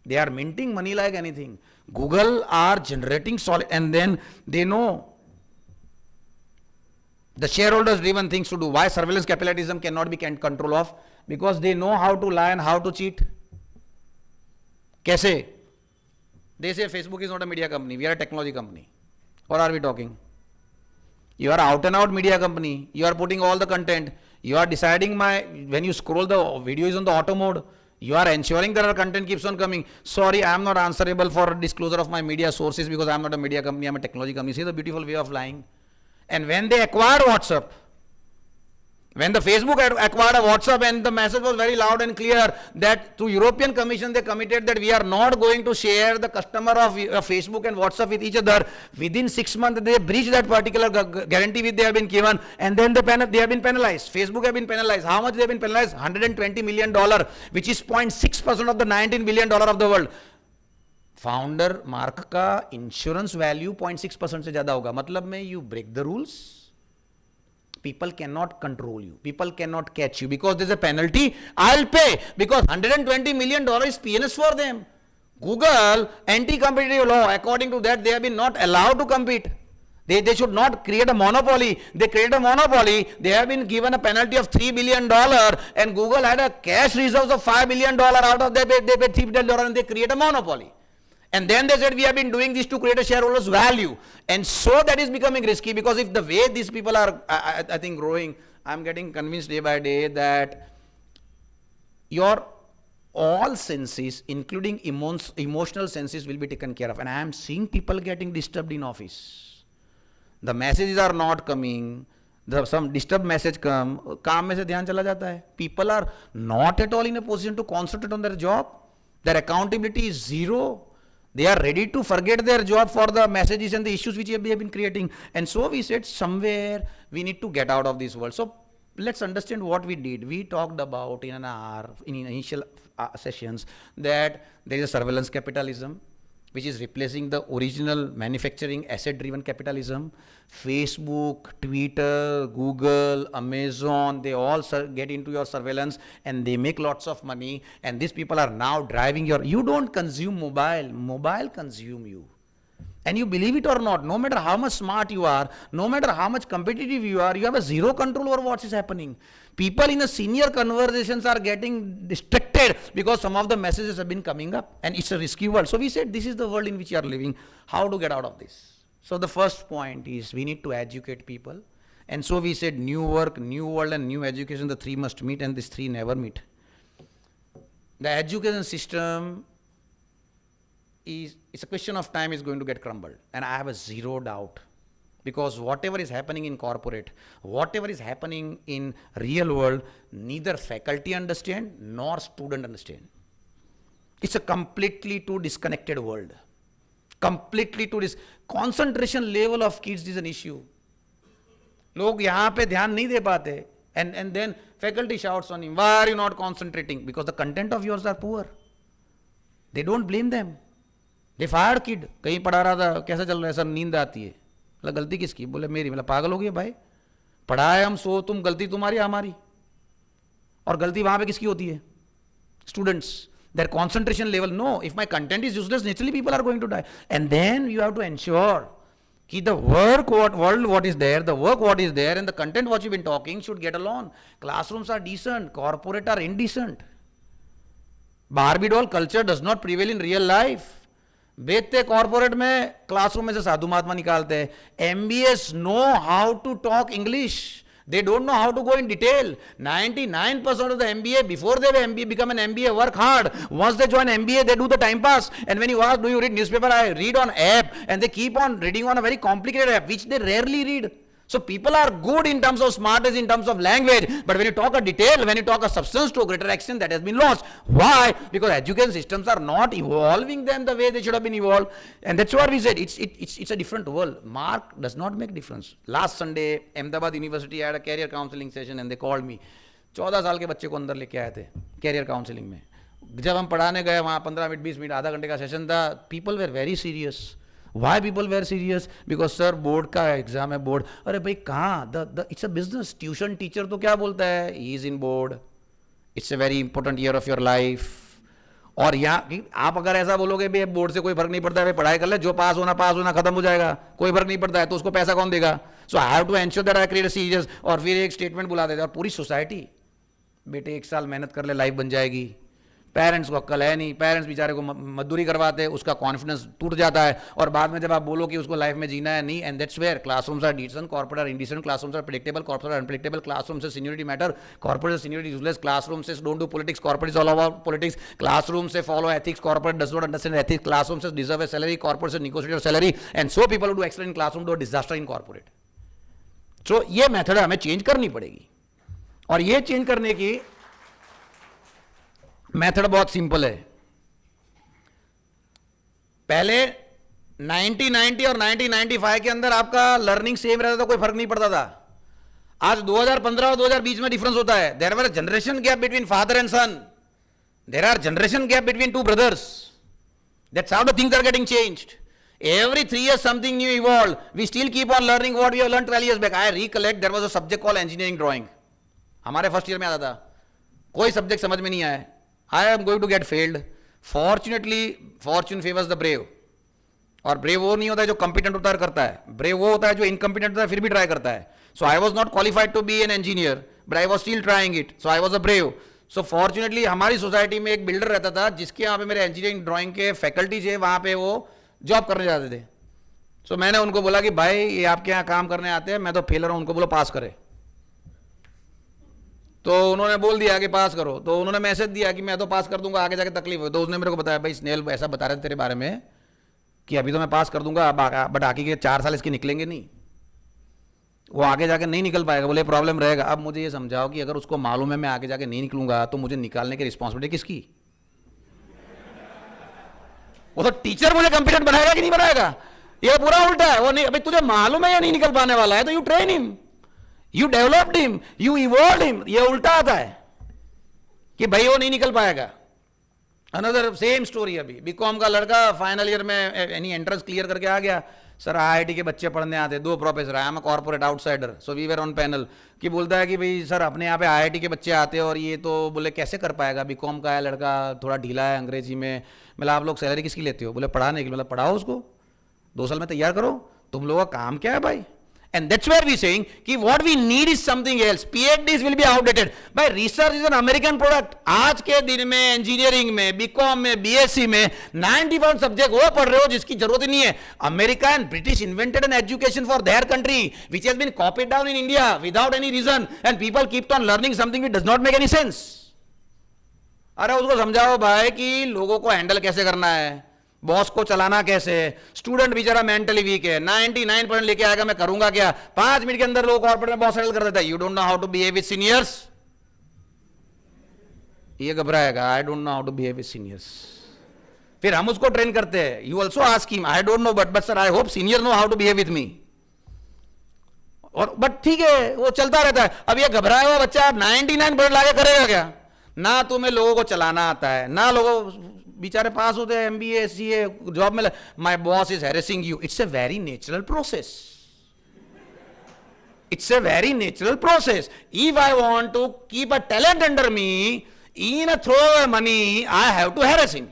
They are minting money like anything. Google are generating solid, and then they know the shareholders driven things to do. Why surveillance capitalism cannot be control of? Because they know how to lie and how to cheat. Kaise? They say Facebook is not a media company, we are a technology company. Or are we talking? You are out and out media company. You are putting all the content. You are deciding when you scroll the video is on the auto mode. You are ensuring that our content keeps on coming. Sorry, I am not answerable for disclosure of my media sources because I am not a media company, I am a technology company. See the beautiful way of lying. And when they acquired WhatsApp, when the Facebook acquired a WhatsApp, and the message was very loud and clear that to European Commission they committed that we are not going to share the customer of Facebook and WhatsApp with each other. Within 6 months they breached that particular guarantee which they have been given, and then they have been penalized. Facebook have been penalized. How much they have been penalized? $120 million, which is 0.6% of the $19 billion of the world. Founder Mark का insurance value 0.6% से ज्यादा होगा. मतलब में you break the rules, people cannot control you, people cannot catch you because there's a penalty. I'll pay because $120 million is PNS for them. Google, anti-competitive law, according to that they have been not allowed to compete. They should not create a monopoly. They create a monopoly. They have been given a penalty of $3 billion, and Google had a cash reserves of $5 billion. Out of they paid $3 billion, and they create a monopoly. And then they said we have been doing this to create a shareholders value. And so that is becoming risky, because if the way these people are, I think, growing, I'm getting convinced day by day that your all senses, including emotional senses, will be taken care of. And I am seeing people getting disturbed in office. The messages are not coming. Some disturbed message come. काम में से ध्यान चला जाता है. People are not at all in a position to concentrate on their job. Their accountability is zero. They are ready to forget their job for the messages and the issues which they have been creating. And so we said somewhere we need to get out of this world. So let's understand what we did. We talked about in an hour, in initial sessions, that there is a surveillance capitalism, which is replacing the original manufacturing asset-driven capitalism. Facebook, Twitter, Google, Amazon, they all get into your surveillance and they make lots of money. And these people are now driving you don't consume mobile consume you. And you believe it or not, no matter how much smart you are, no matter how much competitive you are, you have a zero control over what is happening. People in a senior conversations are getting distracted because some of the messages have been coming up, and it's a risky world. So we said this is the world in which you are living. How to get out of this? So the first point is we need to educate people. And so we said new work, new world, and new education, the three must meet, and these three never meet. The education system it's a question of time is going to get crumbled, and I have a zero doubt, because whatever is happening in corporate, whatever is happening in real world, neither faculty understand nor student understand. It's a completely too disconnected world. Completely too concentration level of kids is an issue. लोग यहाँ पे ध्यान नहीं दे पाते, and then faculty shouts on him, why are you not concentrating? Because the content of yours are poor. They don't blame them. They fired kid. कहीं पढ़ा रहा था, कैसा चल रहा है सर, नींद आती है. मतलब गलती किसकी? बोले मेरी. मतलब पागल हो गए भाई, पढ़ाए हम सो, तुम गलती तुम्हारी हमारी. और गलती वहां पे किसकी होती है? Students. Their concentration level, no, if my content is useless, naturally people are going to die. And then you have to ensure that the work what is there, the work what is there, and the content what you've been talking should get along. Classrooms are decent, corporate are indecent. Barbie doll culture does not prevail in real life. बेचते corporate में, classroom में से साधु महात्मा निकालते हैं. MBAs know how to talk English. They don't know how to go in detail. 99% of the MBA, before they become an MBA, work hard. Once they join MBA, they do the time pass. And when you ask, do you read newspaper? I read on app. And they keep on reading on a very complicated app, which they rarely read. So people are good in terms of smartness, in terms of language. But when you talk a detail, when you talk a substance to a greater extent, that has been lost. Why? Because education systems are not evolving them the way they should have been evolved. And that's what we said. It's a different world. Mark does not make difference. Last Sunday, Ahmedabad University had a career counseling session and they called me. 14 साल के बच्चे को अंदर लेके आए थे career counselling में. जब हम पढ़ाने गए वहाँ 15 मिनट 20 मिनट आधा घंटे का सेशन था. People were very serious. Why people were serious? Because sir board का एग्जाम है. बोर्ड, अरे भाई कहाँ, the it's a business. Tuition teacher तो क्या बोलता है, he is in board, it's a very important year of your life. और यहाँ आप अगर ऐसा बोलोगे भाई बोर्ड से कोई फर्क नहीं पड़ता है, पढ़ाई कर ले, जो पास होना खत्म हो जाएगा, कोई फर्क नहीं पड़ता है, तो उसको पैसा कौन देगा. So I have to ensure that I create a serious. और फिर एक स्टेटमेंट बुला देते हैं और पूरी सोसाइटी, बेटे 1 साल मेहनत कर ले, लाइफ बन जाएगी. पेरेंट्स को अक्ल है नहीं, पेरेंट्स बेचारे को मजदूरी करवाते हैं, उसका कॉन्फिडेंस टूट जाता है. और बाद में जब आप बोलो कि उसको लाइफ में जीना है, नहीं. And that's where classrooms are decent, corporate are indecent, classrooms are predictable, corporate are unpredictable. Classroom says seniority matter, corporate seniority useless. Classroom says don't do politics, corporate is all about politics. Classroom says follow ethics, corporate does not understand ethics. Classroom says deserve a salary, corporate says negotiate salary. And so people do excellent in classroom, do disaster in corporate. So ये method हमें change करनी पड़ेगी. और ये change करने की method बहुत simple है. पहले 1990 और 1995 के अंदर आपका लर्निंग सेम रहता था, कोई फर्क नहीं पड़ता था. आज 2015 और 2020 में डिफरेंस होता है. There were generation gap between father and son. There are generation gap between two brothers. That's how the things are getting changed. Every 3 years something new evolved. We still keep on learning what we have learned 12 years back. I recollect there was a subject called engineering drawing. हमारे first year में आता था. कोई subject समझ में नहीं आया. I am going to get failed. Fortunately, fortune favors the brave. और ब्रेव वो नहीं होता है जो कंपिटेंट होता है करता है. ब्रेव वो होता है जो इनकम्पिटेंट होता है फिर भी ट्राई करता है. So I was not qualified to be an engineer, but I was still trying it. So I was a brave. So fortunately हमारी सोसाइटी में एक बिल्डर रहता था जिसके यहाँ पे मेरे इंजीनियरिंग ड्राइंग के फैकल्टीज है, वहाँ पे वो जॉब करने जाते थे. सो मैंने उनको बोला कि भाई ये आपके यहाँ काम करने आते हैं, मैं तो फेलर हूँ, उनको बोलो पास करे. तो उन्होंने बोल दिया कि पास करो. तो उन्होंने मैसेज दिया कि मैं तो पास कर दूंगा, आगे जाके तकलीफ हो. तो उसने मेरे को बताया भाई स्नेहल ऐसा बता रहे थे तेरे बारे में कि अभी तो मैं पास कर दूंगा, बट आगे के 4 साल इसके निकलेंगे नहीं, वो आगे जाके नहीं निकल पाएगा. बोले प्रॉब्लम रहेगा. अब मुझे ये समझाओ कि अगर उसको मालूम है मैं आगे जाके नहीं निकलूंगा तो मुझे निकालने की रिस्पॉन्सिबिलिटी किसकी. वो तो टीचर मुझे कॉम्पिटेंट बनाएगा कि नहीं बनाएगा. ये पूरा उल्टा है. वो नहीं, अभी तुझे मालूम है ये नहीं निकल पाने वाला है तो you train him, you developed him, you evolve him. ये उल्टा आता है कि भाई वो नहीं निकल पाएगा. Another same story. अभी बीकॉम का लड़का फाइनल ईयर में एनी एंट्रेंस क्लियर करके आ गया. सर आईआईटी के बच्चे पढ़ने आते, 2 professor, I am a corporate outsider, so we were on panel. कि बोलता है कि भाई सर अपने यहाँ पे आईआईटी के बच्चे आते हैं और ये तो बोले कैसे कर पाएगा, बीकॉम का है लड़का, थोड़ा ढीला है अंग्रेजी में. मतलब आप लोग सैलरी किसकी लेते हो. बोले पढ़ाने की. मतलब पढ़ाओ उसको, 2 साल में तैयार करो. तुम लोगों का काम क्या है भाई. And that's where we saying कि what we need is something else. PhDs will be outdated. By research is an American product. आज के दिन में engineering में, BCom में, BSc में 90% सब्जेक्ट वो पढ़ रहे हो जिसकी जरूरत ही नहीं है. America and British invented an education for their country which has been copied down in India without any reason, and people keep on learning something which does not make any sense. अरे उसको समझाओ भाई कि लोगों को handle कैसे करना है, बॉस को चलाना कैसे. स्टूडेंट बेचारा मेंटली वीक है, 99% लेके आएगा, मैं करूंगा क्या. 5 मिनट के अंदर लोग कॉर्पोरेट में बॉस हैंडल कर देता है. You don't know how to behave with seniors. ये घबराएगा, I don't know how to behave with seniors. फिर हम उसको ट्रेन करते हैं. You also ask him, I don't know but sir I hope senior know how to behave with me. और but ठीक है, वो चलता रहता है. अब ये घबराया हुआ बच्चा 99% लाके करेगा क्या. ना तुम्हें लोगों को चलाना आता है, ना लोगों बेचारे पास होते हैं MBA CA जॉब में. My boss is harassing you. It's a very natural process. It's a very natural process. If I want to keep a talent under me in a throw money, I have to harass him.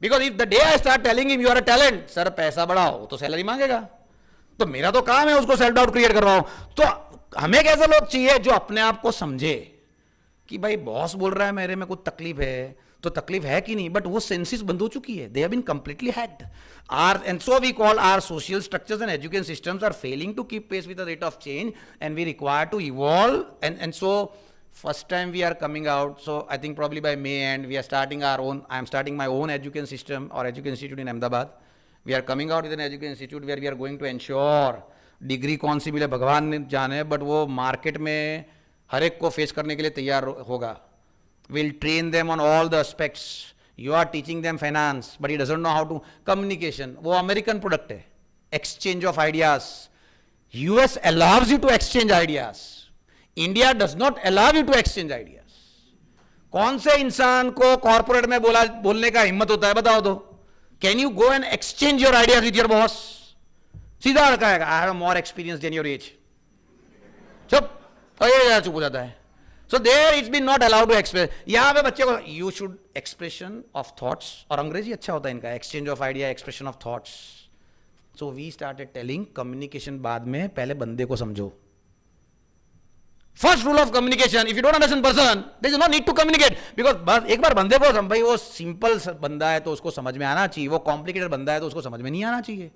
Because if the day I start telling him you are a talent, sir पैसा बढ़ाओ, तो salary मांगेगा. तो मेरा तो काम है उसको सेल्फ डाउट क्रिएट करवाओ. तो हमें कैसे लोग चाहिए जो अपने आप को समझे कि भाई बॉस बोल रहा है मेरे में कुछ तकलीफ है, तो तकलीफ है कि नहीं, बट वो सेंसेस बंद हो चुकी है, they have been completely hacked. Are and so we call our social structures and education systems are failing to keep pace with the rate of change and we require to evolve. And so first time we are coming out, so I think probably by May end we are starting our own, I am starting my own education system or education institute in Ahmedabad. We are coming out with an education institute where we are going to ensure degree कौन सी मिले भगवान ने जाने, but वो market में हर एक को face करने के लिए तैयार होगा. Will train them on all the aspects. You are teaching them finance but he doesn't know how to communication. वो अमेरिकन प्रोडक्ट है, exchange of ideas. US allows you to exchange ideas, India does not allow you to exchange ideas. कौन से इंसान को corporate में बोलने का हिम्मत होता है बताओ तो? Can you go and exchange your ideas with your boss? सीधा कहेगा I have more experience than your age. चुप, और ये चुप हो जाता है. So there it's been not allowed to express. यहां पे बच्चे को you should expression of thoughts, और अंग्रेजी अच्छा होता है इनका, exchange of idea, expression of thoughts. So we started telling communication बाद में, पहले बंदे को समझो. First rule of communication, if you don't understand person there is no need to communicate, because बस एक बार बंदे को भाई वो सिंपल बंदा है तो उसको समझ में आना चाहिए, वो कॉम्प्लिकेटेड बंदा है तो उसको समझ में नहीं आना चाहिए.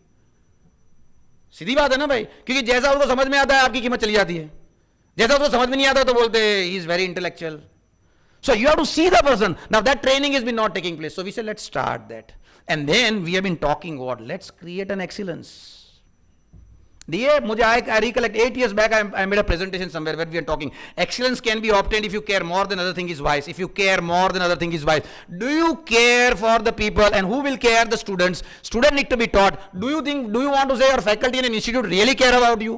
सीधी बात है ना भाई, क्योंकि जैसा उसको समझ में आता है आपकी कीमत चली जाती है, जैसा उसको समझ में नहीं आता तो बोलते he is very intellectual. So you have to see the person. Now that training is been not taking place, so we say let's start that. And then we have been talking what, let's create an excellence. दिए मुझे I recollect 8 years back I made a presentation somewhere where we are talking excellence can be obtained if you care more than other thing is wise. If you care more than other thing is wise. Do you care for the people, and who will care? The students. Students need to be taught. Do you want to say your faculty in an institute really care about you?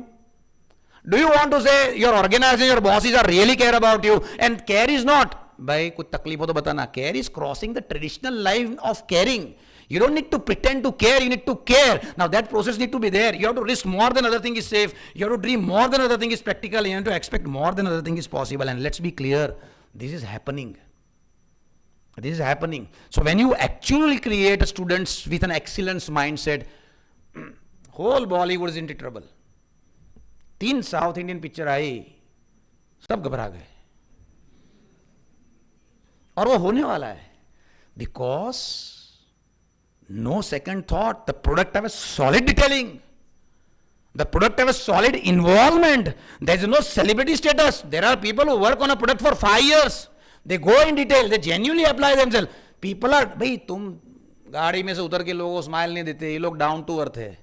Do you want to say your organization, your bosses are really care about you? And care is not, भाई कुछ तकलीफ हो तो बताना, care is crossing the traditional line of caring. You don't need to pretend to care, you need to care. Now that process need to be there. You have to risk more than other thing is safe. You have to dream more than other thing is practical. You have to expect more than other thing is possible. And let's be clear, this is happening. This is happening. So when you actually create students with an excellence mindset, whole Bollywood is into trouble. 3 South Indian picture आई, सब घबरा गए, और वो होने वाला है, because no second thought. The product have a solid detailing. The product have a solid involvement. There is no celebrity status. There are people who work on a product for 5 years. They go in detail. They genuinely apply themselves. People are, भाई तुम गाड़ी में से उतर के लोगों को smile नहीं देते, ये लोग डाउन टू अर्थ है.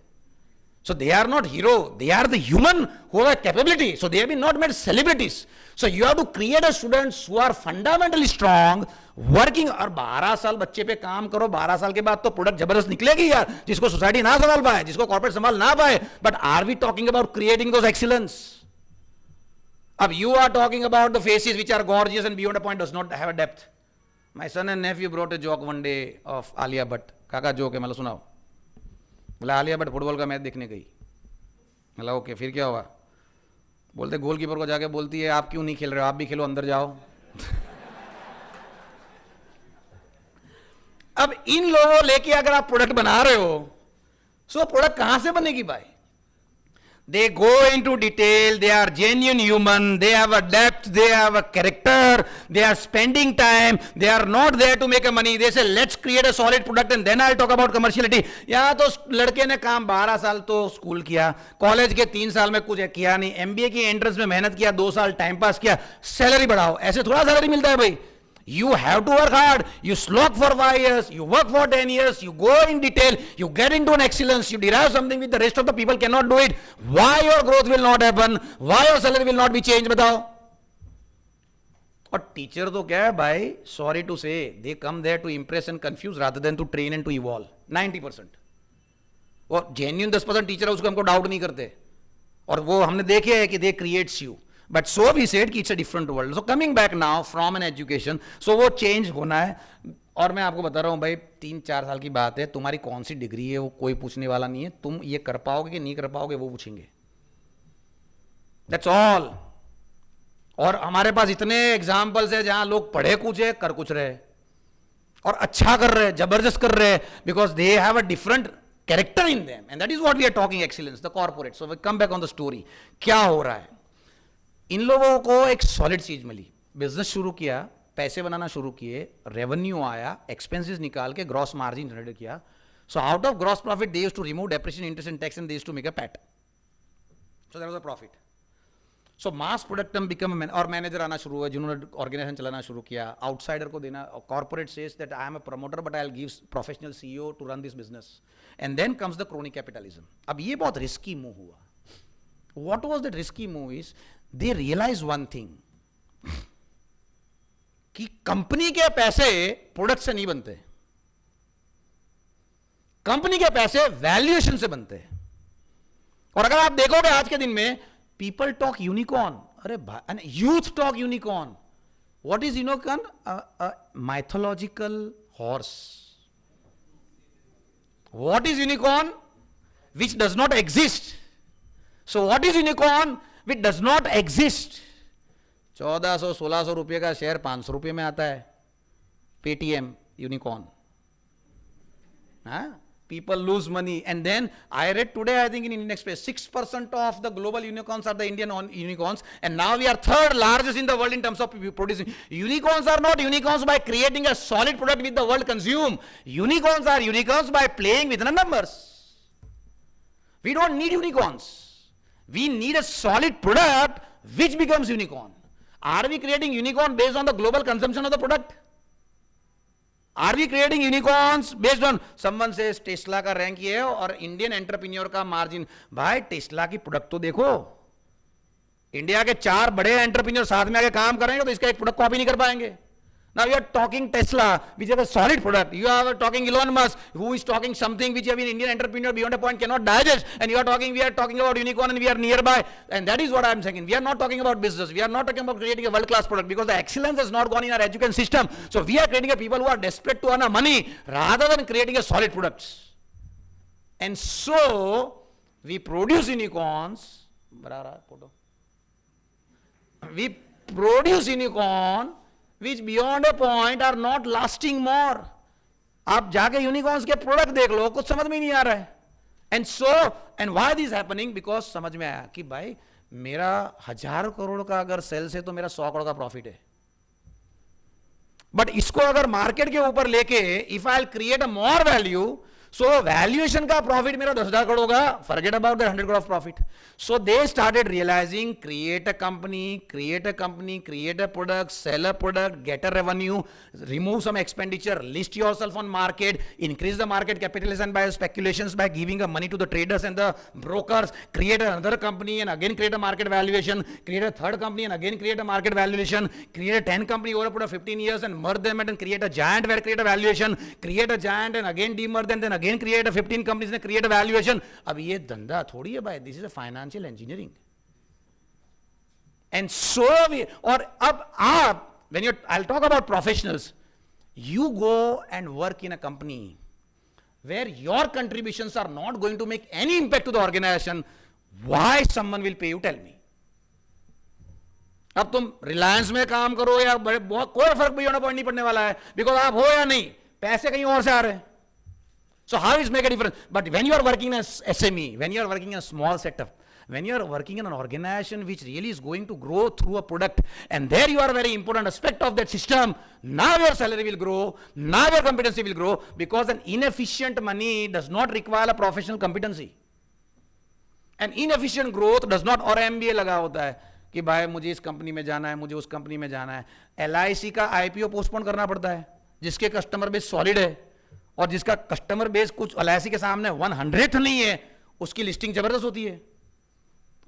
So they are not hero. They are the human who have capability. So they have been not made celebrities. So you have to create a students who are fundamentally strong, working. और 12 साल बच्चे पे काम करो, 12 साल के बाद तो प्रोडक्ट जबरदस्त निकलेगी यार, जिसको सोसाइटी ना संभाल पाए, जिसको कॉर्पोरेट संभाल ना पाए. But are we talking about creating those excellence? अब you are talking about the faces which are gorgeous and beyond a point does not have a depth. My son and nephew brought a joke one day of Alia Bhatt. काका joke है, मतलब सुनाओ. बोला Alia but football का match देखने गई. बोला okay, फिर क्या हुआ? बोलते गोलकीपर को जाके बोलती है आप क्यों नहीं खेल रहे हो, आप भी खेलो, अंदर जाओ. अब इन लोगों लेके अगर आप प्रोडक्ट बना रहे हो, सो प्रोडक्ट कहां से बनेगी भाई? They go into detail, they are genuine human, they have a depth, they have a character, they are spending time, they are not there to make a money. They say let's create a solid product and then I'll talk about commerciality. यहाँ तो लड़के ने काम 12 साल तो school किया, college के 3 साल में कुछ किया नहीं, एमबीए की एंट्रेंस में मेहनत किया, 2 साल टाइम पास किया, सैलरी बढ़ाओ. ऐसे थोड़ा सैलरी मिलता है भाई. You have to work hard. You slog for 5 years. You work for 10 years. You go in detail. You get into an excellence. You derive something which the rest of the people cannot do it. Why your growth will not happen? Why your salary will not be changed? बताओ. और teacher तो क्या है भाई? Sorry to say, they come there to impress and confuse rather than to train and to evolve. 90%. और genuine 10% teacher है, उसको हमको डाउट नहीं करते. और वो हमने देखे है कि they creates you. But so we said कि it's a different world. So coming back now from an education, so वो change होना है. और मैं आपको बता रहा हूँ भाई, 3-4 साल की बात है, तुम्हारी कौन सी डिग्री है वो कोई पूछने वाला नहीं है, तुम ये कर पाओगे कि नहीं कर पाओगे वो पूछेंगे. That's all. और हमारे पास इतने एग्जाम्पल्स है जहां लोग पढ़े कुछ है, कर कुछ रहे, और अच्छा कर रहे, जबरदस्त कर रहे, because they have a different character in them, and that is what we are talking excellence, the corporate. So we come back on the story. क्या हो रहा है? इन लोगों को एक सॉलिड चीज मिली, बिजनेस शुरू किया, पैसे बनाना शुरू किए, रेवेन्यू आया, एक्सपेंसेस निकाल के ग्रॉस मार्जिन जनरेट किया. So out of gross profit they used to remove depreciation, interest and tax and they used to make a PAT. So that was a profit. So mass product become, और manager आना शुरू हुआ जिन्होंने organisation चलाना शुरू किया, outsider को देना. Corporate says that I am a promoter but I will give professional CEO to run this business. And then comes the crony capitalism. अब ये बहुत रिस्की मूव हुआ. What was that risky move is they realise one thing कि company के पैसे product से नहीं बनते, कंपनी के पैसे वैल्यूएशन से बनते हैं. और अगर आप देखोगे आज के दिन में पीपल टॉक यूनिकॉर्न, अरे भाई, youth talk unicorn. What is unicorn? Mythological horse. What is unicorn? Which does not exist. So what is unicorn which does not exist? 1400-1600 रुपये का शेयर 500 रुपये में आता है. Paytm unicorn. People lose money. And then I read today, I think in Indian Express, 6% of the global unicorns are the Indian unicorns, and now we are third largest in the world in terms of producing. Unicorns are not unicorns by creating a solid product which the world consume. Unicorns are unicorns by playing with the numbers. We don't need unicorns. We need a solid product which becomes unicorn. Are we creating unicorn based on the global consumption of the product? Are we creating unicorns based on someone says Tesla का rank ये है और Indian entrepreneur का margin? भाई Tesla की product तो देखो. India के 4 बड़े एंटरप्रेन्योर साथ में आके काम करेंगे तो इसका एक प्रोडक्ट कॉपी नहीं कर पाएंगे. Now you are talking Tesla, which is a solid product. You are talking Elon Musk, who is talking something which an Indian entrepreneur beyond a point cannot digest. And we are talking about unicorn, and we are nearby. And that is what I am saying. We are not talking about business. We are not talking about creating a world-class product because the excellence has not gone in our education system. So we are creating a people who are desperate to earn money rather than creating a solid product. And so we produce unicorns. We produce unicorn which beyond a point are not lasting more. आप जाके unicorns के product देख लो, कुछ समझ में नहीं आ रहा है. And so and why this happening? Because समझ में आया कि भाई मेरा 1000 करोड़ का अगर सेल्स है तो मेरा 100 करोड़ का प्रॉफिट है. बट इसको अगर मार्केट के ऊपर लेके if I create a more value, so valuation का प्रॉफिट मेरा 10,000 करोड़ होगा. Forget about the 100 crore of profit. So they started realizing, create a company, create a product, sell a product, get a revenue, remove some expenditure, list yourself on market, increase the market capitalism by speculations, by giving money to the traders and the brokers, create another company and again create a market valuation, create a third company and again create a market valuation, create a 10 company over a period of 15 years and merge them and create a giant where create a valuation, create a giant and again demerge them, then again create a 15 companies and create a valuation. अब ये धंधा थोड़ी है भाई, this is a financial engineering. And so we, और अब आप when you, I'll talk about professionals, you go and work in a company where your contributions are not going to make any impact to the organization. Why someone will pay you? Tell me. अब तुम रिलायंस में काम करो या बड़े, कोई फर्क भी पॉइंट नहीं पड़ने वाला है, बिकॉज आप हो या नहीं, पैसे कहीं और से आ रहे हैं. So how is make a difference? But when you are working as SME, when you are working in a small setup, when you are working in an organization which really is going to grow through a product, and there you are a very important aspect of that system, now your salary will grow, now your competency will grow, because an inefficient money does not require a professional competency. An inefficient growth does not, और MBA लगा होता है कि भाई मुझे इस company में जाना है, मुझे उस कंपनी में जाना है. LIC का IPO पोस्टपोन करना पड़ता है, जिसके कस्टमर बेस सॉलिड है और जिसका कस्टमर बेस कुछ LIC के सामने 100th नहीं है, उसकी लिस्टिंग जबरदस्त होती है.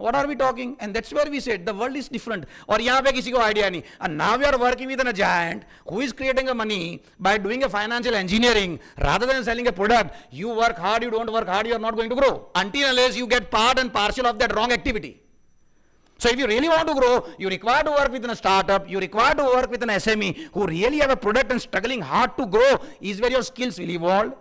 What are we talking? And that's where we said the world is different. और यहाँ पे किसी को आइडिया नहीं. And now we are working with a giant who is creating a money by doing a financial engineering rather than selling a product. You work hard, you don't work hard, you are not going to grow until unless you get part and parcel of that wrong activity. So if you really want to grow, you require to work with a startup, you require to work with an SME who really have a product and struggling hard to grow, is where your skills will evolve.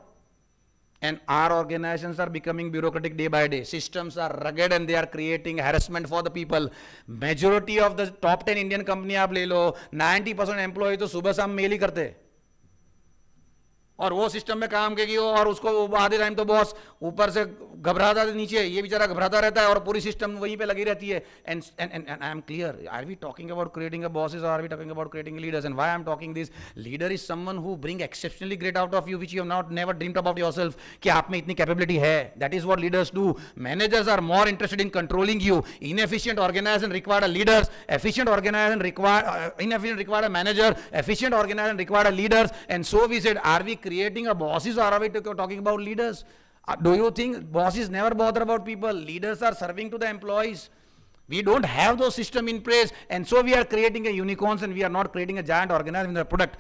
And our organizations are becoming bureaucratic day by day. Systems are rugged and they are creating harassment for the people. Majority of the top 10 Indian company आप ले लो, 90% employee तो सुबह शाम mail ही करते हैं. और वो system में काम के हो, और उसको आधे टाइम तो बॉस ऊपर से घबराता है, नीचे ये बेचारा घबराता रहता है, और पूरी सिस्टम वहीं पे लगी रहती है. And I am clear, are we talking about creating a bosses, are we talking about creating leaders? And why I am talking this, leader is someone who bring exceptionally great out of you, which you have not never dreamed about yourself, कि आप में इतनी capability है. That is what leaders do. Managers are more interested in controlling you. Inefficient organisation require leaders, efficient organisation require inefficient required a manager, efficient organization required a leaders. And so we said, are we creating a bosses, or are we talking about leaders? Do you think bosses never bother about people? Leaders are serving to the employees. We don't have those system in place, and so we are creating a unicorns, and we are not creating a giant organization in the product.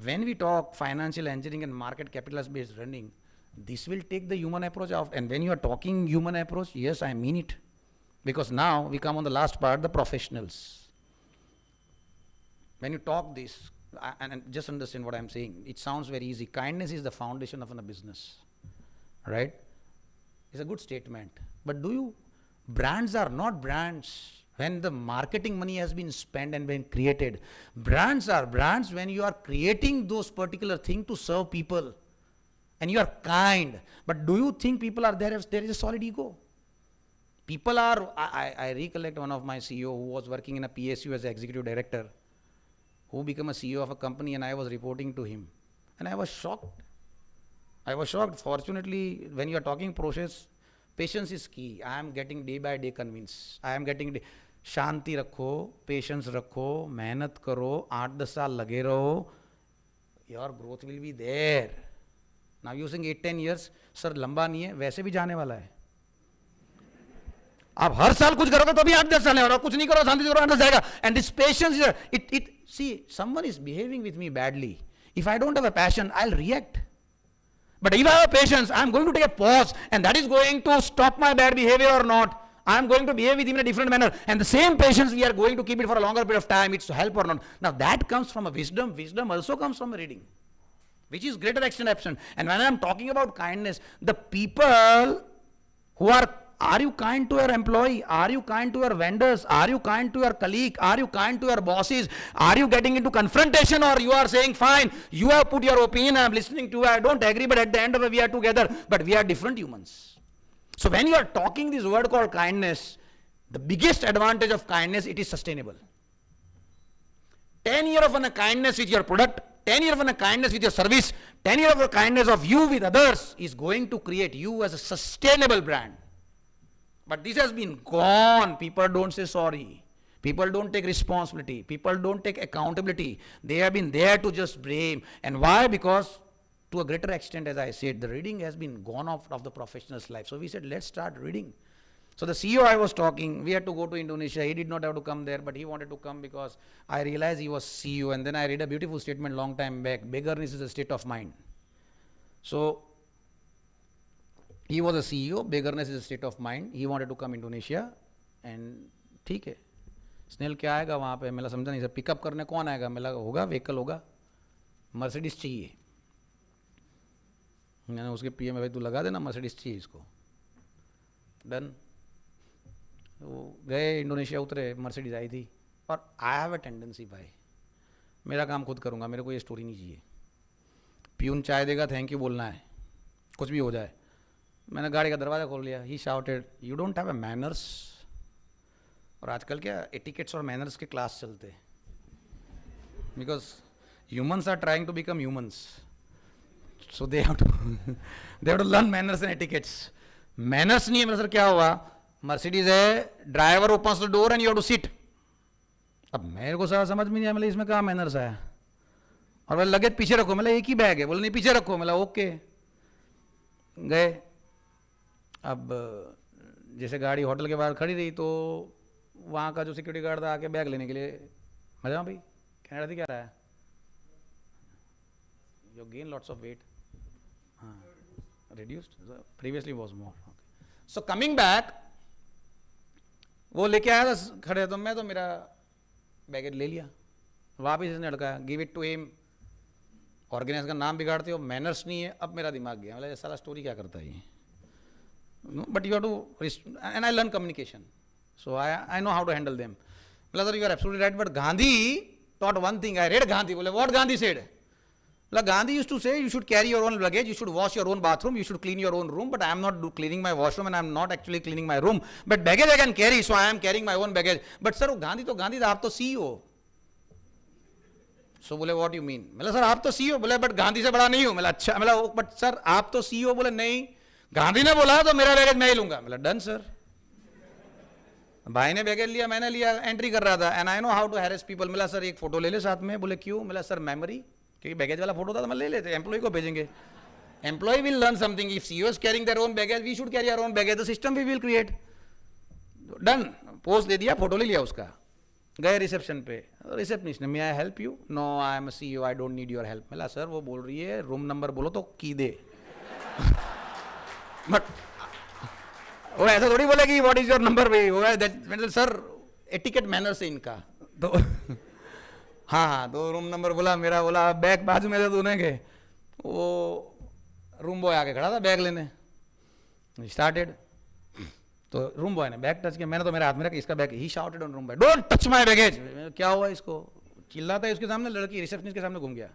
When we talk financial engineering and market capitalist based running, this will take the human approach out. And when you are talking human approach, yes, I mean it, because now we come on the last part, the professionals. When you talk this, and just understand what I'm saying, it sounds very easy. Kindness is the foundation of a business, right? It's a good statement. But brands are not brands when the marketing money has been spent and been created. Brands are brands when you are creating those particular things to serve people, and you are kind. But do you think people are there is a solid ego? People are, I recollect one of my CEO who was working in a PSU as an executive director, who became a CEO of a company, and I was reporting to him. And I was shocked. Fortunately, when you are talking process, patience is key. I am getting day by day convinced. Shanti rakho, patience rakho, mehnat karo, 8-10 saal lage raho, your growth will be there. Now you saying 8-10 years, sir, lamba nahi hai, वैसे भी जाने वाला है. आप हर साल कुछ करोगे तो भी 8-10 साल है, और कुछ नहीं करो शांति से करो 8-10 जाएगा. And this patience is see, someone is behaving with me badly. If I don't have a passion, I'll react. But if I have a patience, I'm going to take a pause, and that is going to stop my bad behavior or not. I'm going to behave with him in a different manner. And the same patience, we are going to keep it for a longer period of time. It's to help or not. Now that comes from a wisdom. Wisdom also comes from a reading, which is greater extent absent. And when I'm talking about kindness, the people who are you kind to your employee? Are you kind to your vendors? Are you kind to your colleague? Are you kind to your bosses? Are you getting into confrontation, or you are saying, fine, you have put your opinion, I'm listening to you, I don't agree, but at the end of it, we are together, but we are different humans. So when you are talking this word called kindness, the biggest advantage of kindness, it is sustainable. 10 years of a kindness with your product, 10 years of a kindness with your service, 10 years of a kindness of you with others is going to create you as a sustainable brand. But this has been gone. People don't say sorry. People don't take responsibility. People don't take accountability. They have been there to just blame. And why? Because to a greater extent, as I said, the reading has been gone off of the professional's life. So we said, let's start reading. So the CEO I was talking, we had to go to Indonesia. He did not have to come there, but he wanted to come because I realized he was CEO. And then I read a beautiful statement long time back. Beggarness is a state of mind. So he was a CEO, beggarness is a state of mind. He wanted to come Indonesia, and ठीक है, स्नेहल क्या आएगा वहाँ पे, मेरा समझा नहीं sir, pickup करने कौन आएगा, मेरा होगा व्हीकल होगा, मर्सिडीज चाहिए. मैंने उसके पीएम में, भाई तू लगा देना, मर्सिडीज चाहिए इसको. डन. वो गए इंडोनेशिया, उतरे, मर्सिडीज आई थी. और आई हैव अ टेंडेंसी, भाई मेरा काम खुद करूँगा, मेरे को ये स्टोरी नहीं चाहिए. प्यून चाय देगा, थैंक यू बोलना है, कुछ भी हो जाए. मैंने गाड़ी का दरवाज़ा खोल लिया. He shouted, you don't have a manners. और आजकल क्या एटिकेट्स और मैनर्स के क्लास चलते हैं, because humans are trying to become humans, so they have to learn manners and etiquettes. Manners नहीं है. मेरा सर क्या हुआ, मर्सिडीज है, driver opens the door and you have to sit. अब मेरे को सारा समझ में नहीं आया, मतलब इसमें कहाँ मैनर्स आया. और बोले लगेज पीछे रखो, मतलब एक ही बैग है. बोले नहीं पीछे रखो, मतलब ओके. गए. अब जैसे गाड़ी होटल के बाहर खड़ी रही, तो वहाँ का जो सिक्योरिटी गार्ड था आके बैग लेने के लिए, मजा भाई कनाडा से क्या रहा है, you gain lots of weight. हाँ, reduced, previously was more. So coming back, वो लेके आया था खड़े, तो मैं तो मेरा बैगेज ले लिया, वापिस इसने लड़का, give it to him. Organise का नाम बिगाड़ते हो, मैनर्स नहीं है. अब मेरा दिमाग गया, मतलब सारा स्टोरी क्या करता है ये. But you have to, and I learn communication, so I know how to handle them. Brother, you are absolutely right. But Gandhi taught one thing. I read Gandhi. What Gandhi said? Like Gandhi used to say, you should carry your own luggage, you should wash your own bathroom, you should clean your own room, but I am not cleaning my washroom and I am not actually cleaning my room. But baggage I can carry, so I am carrying my own baggage. But sir, Gandhi तो आप तो CEO. So बोले what do you mean? मैंने sir आप तो CEO बोले but Gandhi से बड़ा नहीं हूँ. मैंने अच्छा मैंने but सर आप तो CEO बोले नहीं गांधी ने बोला तो मेरा बैगेज मैं ही लूंगा. मैंने डन सर. भाई ने बैगेज लिया मैंने लिया एंट्री कर रहा था and I know how to harass people. मिला सर एक फोटो ले ले साथ में. बोले क्यों? मिला सर मेमोरी क्योंकि बैगेज वाला फोटो था तो मैं ले लेते एम्प्लॉय को भेजेंगे. Employee will learn something. If CEO is carrying their own baggage we should carry our own baggage. The system we will create. Done. Post दे दिया फोटो ले लिया उसका. गए रिसेप्शन पे. रिसेप्शनिस्ट ने may I help you? No I am CEO I don't need your help. मिला sir वो बोल रही है रूम नंबर बोलो तो की दे. बट वो ऐसा थोड़ी बोलेगी व्हाट इज योर नंबर भाई. वो सर एटिकेट मैनर से इनका तो हाँ हाँ तो रूम नंबर बोला मेरा. बोला बैग बाजू में दोनों के. वो रूम बॉय आके खड़ा था बैग लेने. स्टार्टेड तो रूम बॉय ने बैग टच किया. मैंने तो मेरे हाथ में रखा इसका bag. He shouted on room boy don't touch my baggage. क्या हुआ इसको? चिल्लाता है उसके सामने. लड़की रिसेप्शनिस्ट के सामने घूम गया.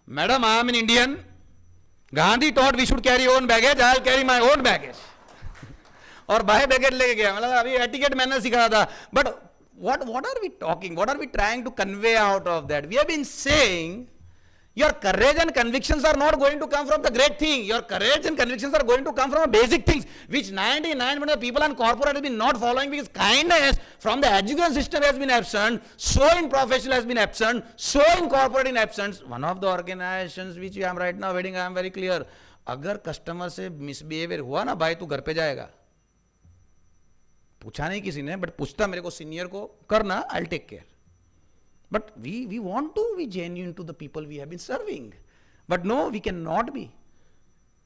Madam I am in Indian. Gandhi taught we should carry own baggage. I will carry my own baggage. और बाहर बैगेज लेके गया. मतलब अभी एटिकेट मैनर सिखा था. But what are we talking? What are we trying to convey out of that? We have been saying your courage and convictions are not going to come from the great thing. Your courage and convictions are going to come from basic things which 99% of the people and corporate have been not following because kindness from the education system has been absent, so in professional has been absent, so in corporate in absence. One of the organizations which I am right now heading, I am very clear. अगर customer से misbehaviour हुआ ना भाई तू घर पे जाएगा. पूछा नहीं किसी ने बट पूछता मेरे को सीनियर को करना I will take care. But we want to be genuine to the people we have been serving. But no we can not be.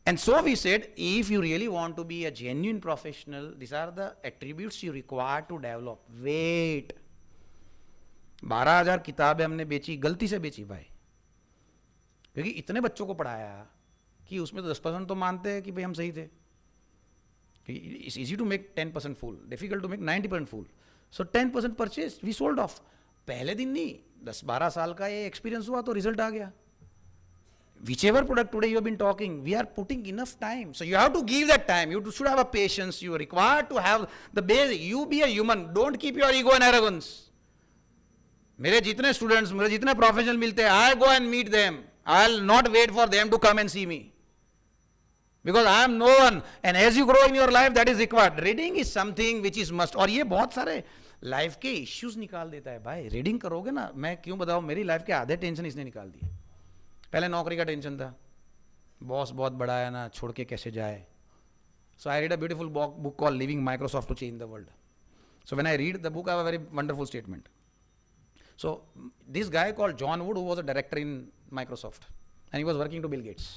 And so we said if you really want to be a genuine professional this are the attributes you require to develop. Wait. 12,000 किताबें हमने बेची. गलती से बेची भाई क्योंकि इतने बच्चों को पढ़ाया कि उसमें तो 10% तो मानते हैं कि भाई हम सही थे. It's easy to make 10% full, difficult to make 90% full. So 10% purchased, we sold off. पहले दिन नहीं 10-12 साल का ये एक्सपीरियंस हुआ तो रिजल्ट आ गया. Whichever product today you have been talking, we are putting enough time. So you have to give that time. You should have a patience. You are required to have the basic. You be a human. Don't keep your ego and arrogance. मेरे जितने students मेरे जितने professional मिलते हैं I go and meet them. I'll not wait for them to come and see me. Because I am no one and as you grow in your life that is required. Reading is something which is must. और ये बहुत सारे life के issues निकाल देता है भाई. Reading करोगे ना. मैं क्यों बताऊँ मेरी लाइफ के आधे टेंशन इसने निकाल दिए. पहले नौकरी का टेंशन था. बॉस बहुत बड़ा है ना छोड़ के कैसे जाए. So I read a beautiful book call leaving Microsoft to change the world. So when I read the book I have a very wonderful statement. So this guy called John Wood who was a director in Microsoft and he was working to Bill Gates.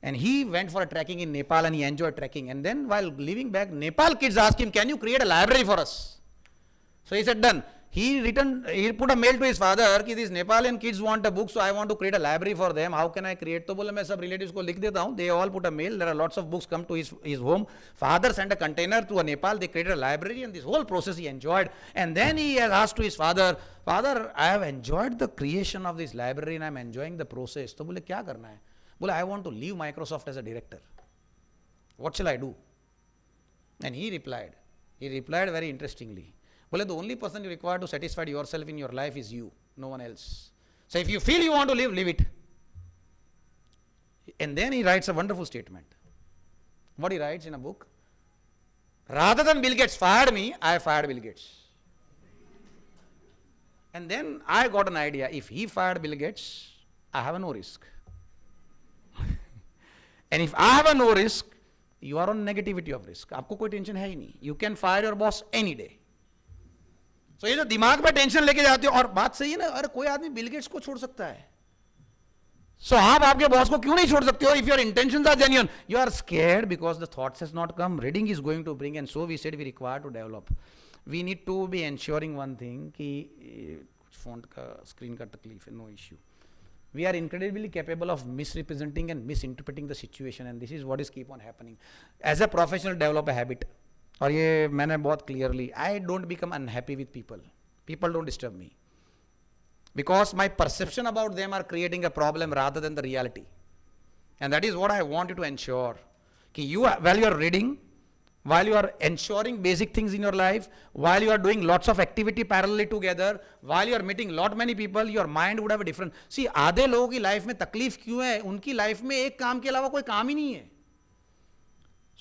And he went for a trekking in Nepal and he enjoyed trekking. And then while leaving back, Nepal kids asked him, can you create a library for us? So he said, done. He put a mail to his father कि these Nepalian kids want a book, so I want to create a library for them. How can I create? तो बोले मैं सब relatives को लिख देता हूँ. They all put a mail. There are lots of books come to his home. Father sent a container to Nepal. They created a library and this whole process he enjoyed. And then he has asked to his father, Father, I have enjoyed the creation of this library and I am enjoying the process. तो बोले क्या करना है? बोले I want to leave Microsoft as a director. What shall I do? And he replied very interestingly. बोले the only person you require to satisfy yourself in your life is you, no one else. So if you feel you want to live it. And then he writes a wonderful statement. What he writes in a book? Rather than Bill Gates fired me, I fired Bill Gates. And then I got an idea. If he fired Bill Gates, I have no risk. And if I have a no risk, you are on negativity of risk. आपको कोई tension है ही नहीं. You can fire your boss any day. So ये जो दिमाग में tension लेके जाते हो. और बात सही है ना. अरे कोई आदमी बिल गेट्स को छोड़ सकता है. So आप आपके बॉस को क्यों नहीं छोड़ सकते हो? If your intentions are genuine, you are scared because the thoughts has not come. Reading is going to bring, and so we said we require to develop. We need to be ensuring one thing कि font का screen का तकलीफ है. No issue. We are incredibly capable of misrepresenting and misinterpreting the situation, and this is what is keep on happening. As a professional, develop a habit. और ये मैंने बहुत clearly, I don't become unhappy with people. People don't disturb me. because my perception about them are creating a problem rather than the reality. And that is what I want you to ensure. While you are reading, while you are ensuring basic things in your life, while you are doing lots of activity parallelly together, while you are meeting lot many people, your mind would have a different. See, आधे लोगों की life में तकलीफ क्यों है? उनकी life में एक काम के अलावा कोई काम ही नहीं है.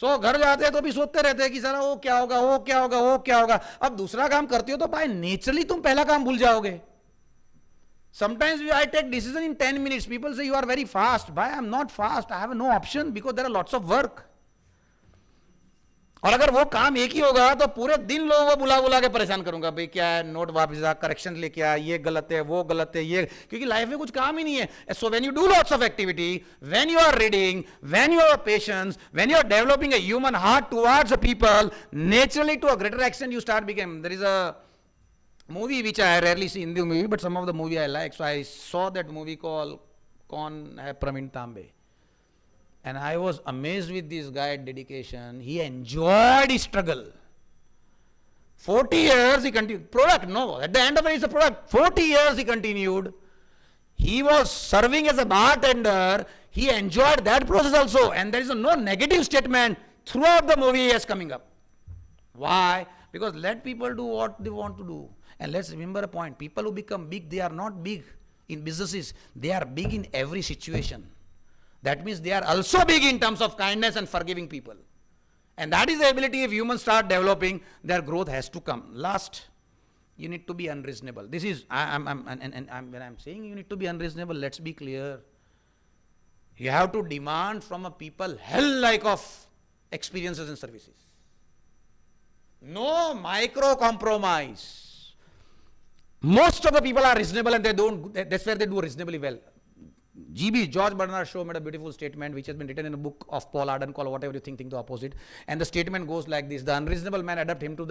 सो घर जाते हैं तो भी सोचते रहते हैं कि सारा वो क्या होगा, वो क्या होगा, वो क्या होगा. अब दूसरा काम करते हो तो बाय नेचुरली तुम पहला काम भूल जाओगे. Sometimes I take decision in 10 minutes. People say you are very fast. Why? I am not fast. I have no option because there are lots of work. और अगर वो काम एक ही होगा तो पूरे दिन लोगों को बुला बुला के परेशान करूंगा. भाई क्या है, नोट वापस आ, करेक्शन लेके आ, ये गलत है, वो गलत है, ये, क्योंकि लाइफ में कुछ काम ही नहीं है. So when you do lots of activity, when you are reading, when you are patience, when you are developing a human heart towards a people, naturally to a greater extent you start become. There is a movie which I rarely see, Hindi movie, but some of the movie I like. So I saw that movie called Kaun Hai Praveen Tambe. And I was amazed with this guy's dedication. He enjoyed his struggle. 40 years he continued. Product, no. At the end of it, it's a product. 40 years he continued. He was serving as a bartender. He enjoyed that process also. And there is no negative statement throughout the movie as coming up. Why? Because let people do what they want to do. And let's remember a point. People who become big, they are not big in businesses. They are big in every situation. That means they are also big in terms of kindness and forgiving people. And that is the ability if humans start developing, their growth has to come. Last, you need to be unreasonable. This is, when I'm saying you need to be unreasonable, let's be clear. You have to demand from a people hell-like of experiences and services. No micro compromise. Most of the people are reasonable and that's where they do reasonably well. George Bernard Shaw made a beautiful statement which has been written in a book of Paul Arden called Whatever You Think the Opposite. And the statement goes like this: the unreasonable man adapt himself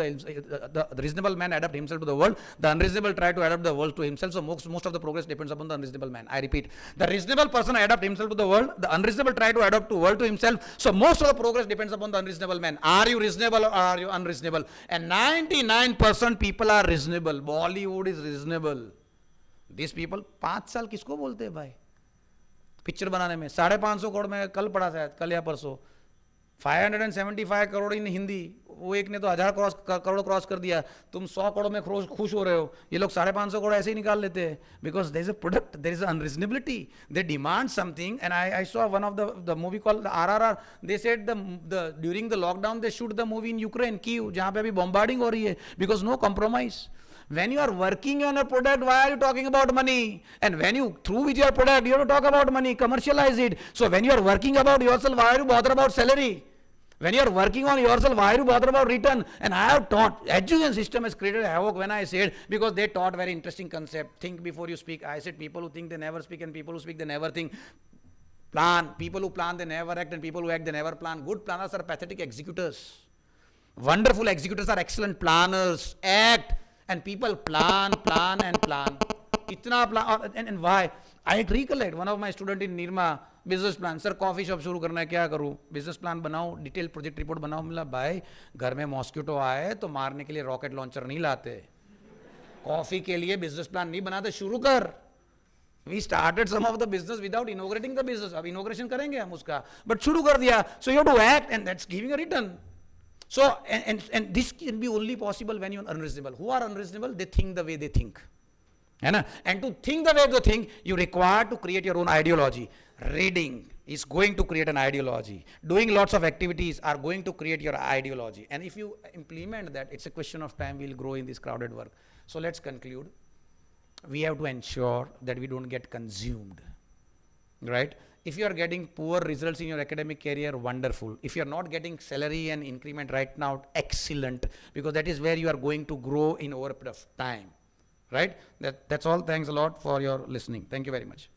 to the world. The unreasonable try to adapt the world to himself. So most of the progress depends upon the unreasonable man. I repeat, the reasonable person adapt himself to the world. The unreasonable try to adapt the world to himself. So most of the progress depends upon the unreasonable man. Are you reasonable or are you unreasonable? And 99% people are reasonable. Bollywood is reasonable. These people, 5 साल किसको बोलते हैं भाई? Picture बनाने में 550 करोड़ में कल पढ़ा शायद, कल या परसों 575 करोड़ इन हिंदी. वो एक ने तो 1000 करोड़ क्रॉस कर दिया. तुम 100 करोड़ में खुश हो रहे हो. ये लोग 550 करोड़ ऐसे ही निकाल लेते हैं. Because there is a product, there is unreasonability. They demand something. And I saw one of the movie called RRR. They said the during the lockdown they shoot the movie in Ukraine, Kyiv, जहां पे अभी bombarding हो रही है. Because no compromise. When you are working on a product, why are you talking about money? And when you through with your product, you have to talk about money, commercialize it. So when you are working about yourself, why are you bother about salary? When you are working on yourself, why are you bother about return? And I have taught, education system has created havoc when I said, because they taught very interesting concept. Think before you speak. I said people who think they never speak and people who speak they never think. Plan. People who plan they never act and people who act they never plan. Good planners are pathetic executors. Wonderful executors are excellent planners. Act. And people plan and plan. Itna plan. And why? I recollect one of my student in Nirma, business plan. Sir, coffee shop शुरू करना है, क्या करूँ? Business plan बनाओ, detailed project report बनाओ. मिला भाई, घर में मॉस्किटो आए तो मारने के लिए रॉकेट लॉन्चर नहीं लाते. कॉफी के लिए business plan नहीं बनाते, शुरू कर. We started some of the business without inaugurating the business. अब inauguration करेंगे हम उसका. But शुरू कर दिया. So you have to act and that's giving a return. So, and this can be only possible when you are unreasonable. Who are unreasonable? They think the way they think. And to think the way they think, you require to create your own ideology. Reading is going to create an ideology. Doing lots of activities are going to create your ideology. And if you implement that, it's a question of time we'll grow in this crowded work. So let's conclude. We have to ensure that we don't get consumed. Right? If you are getting poor results in your academic career, wonderful. If you are not getting salary and increment right now, excellent. Because that is where you are going to grow in over a period of time. Right? That's all. Thanks a lot for your listening. Thank you very much.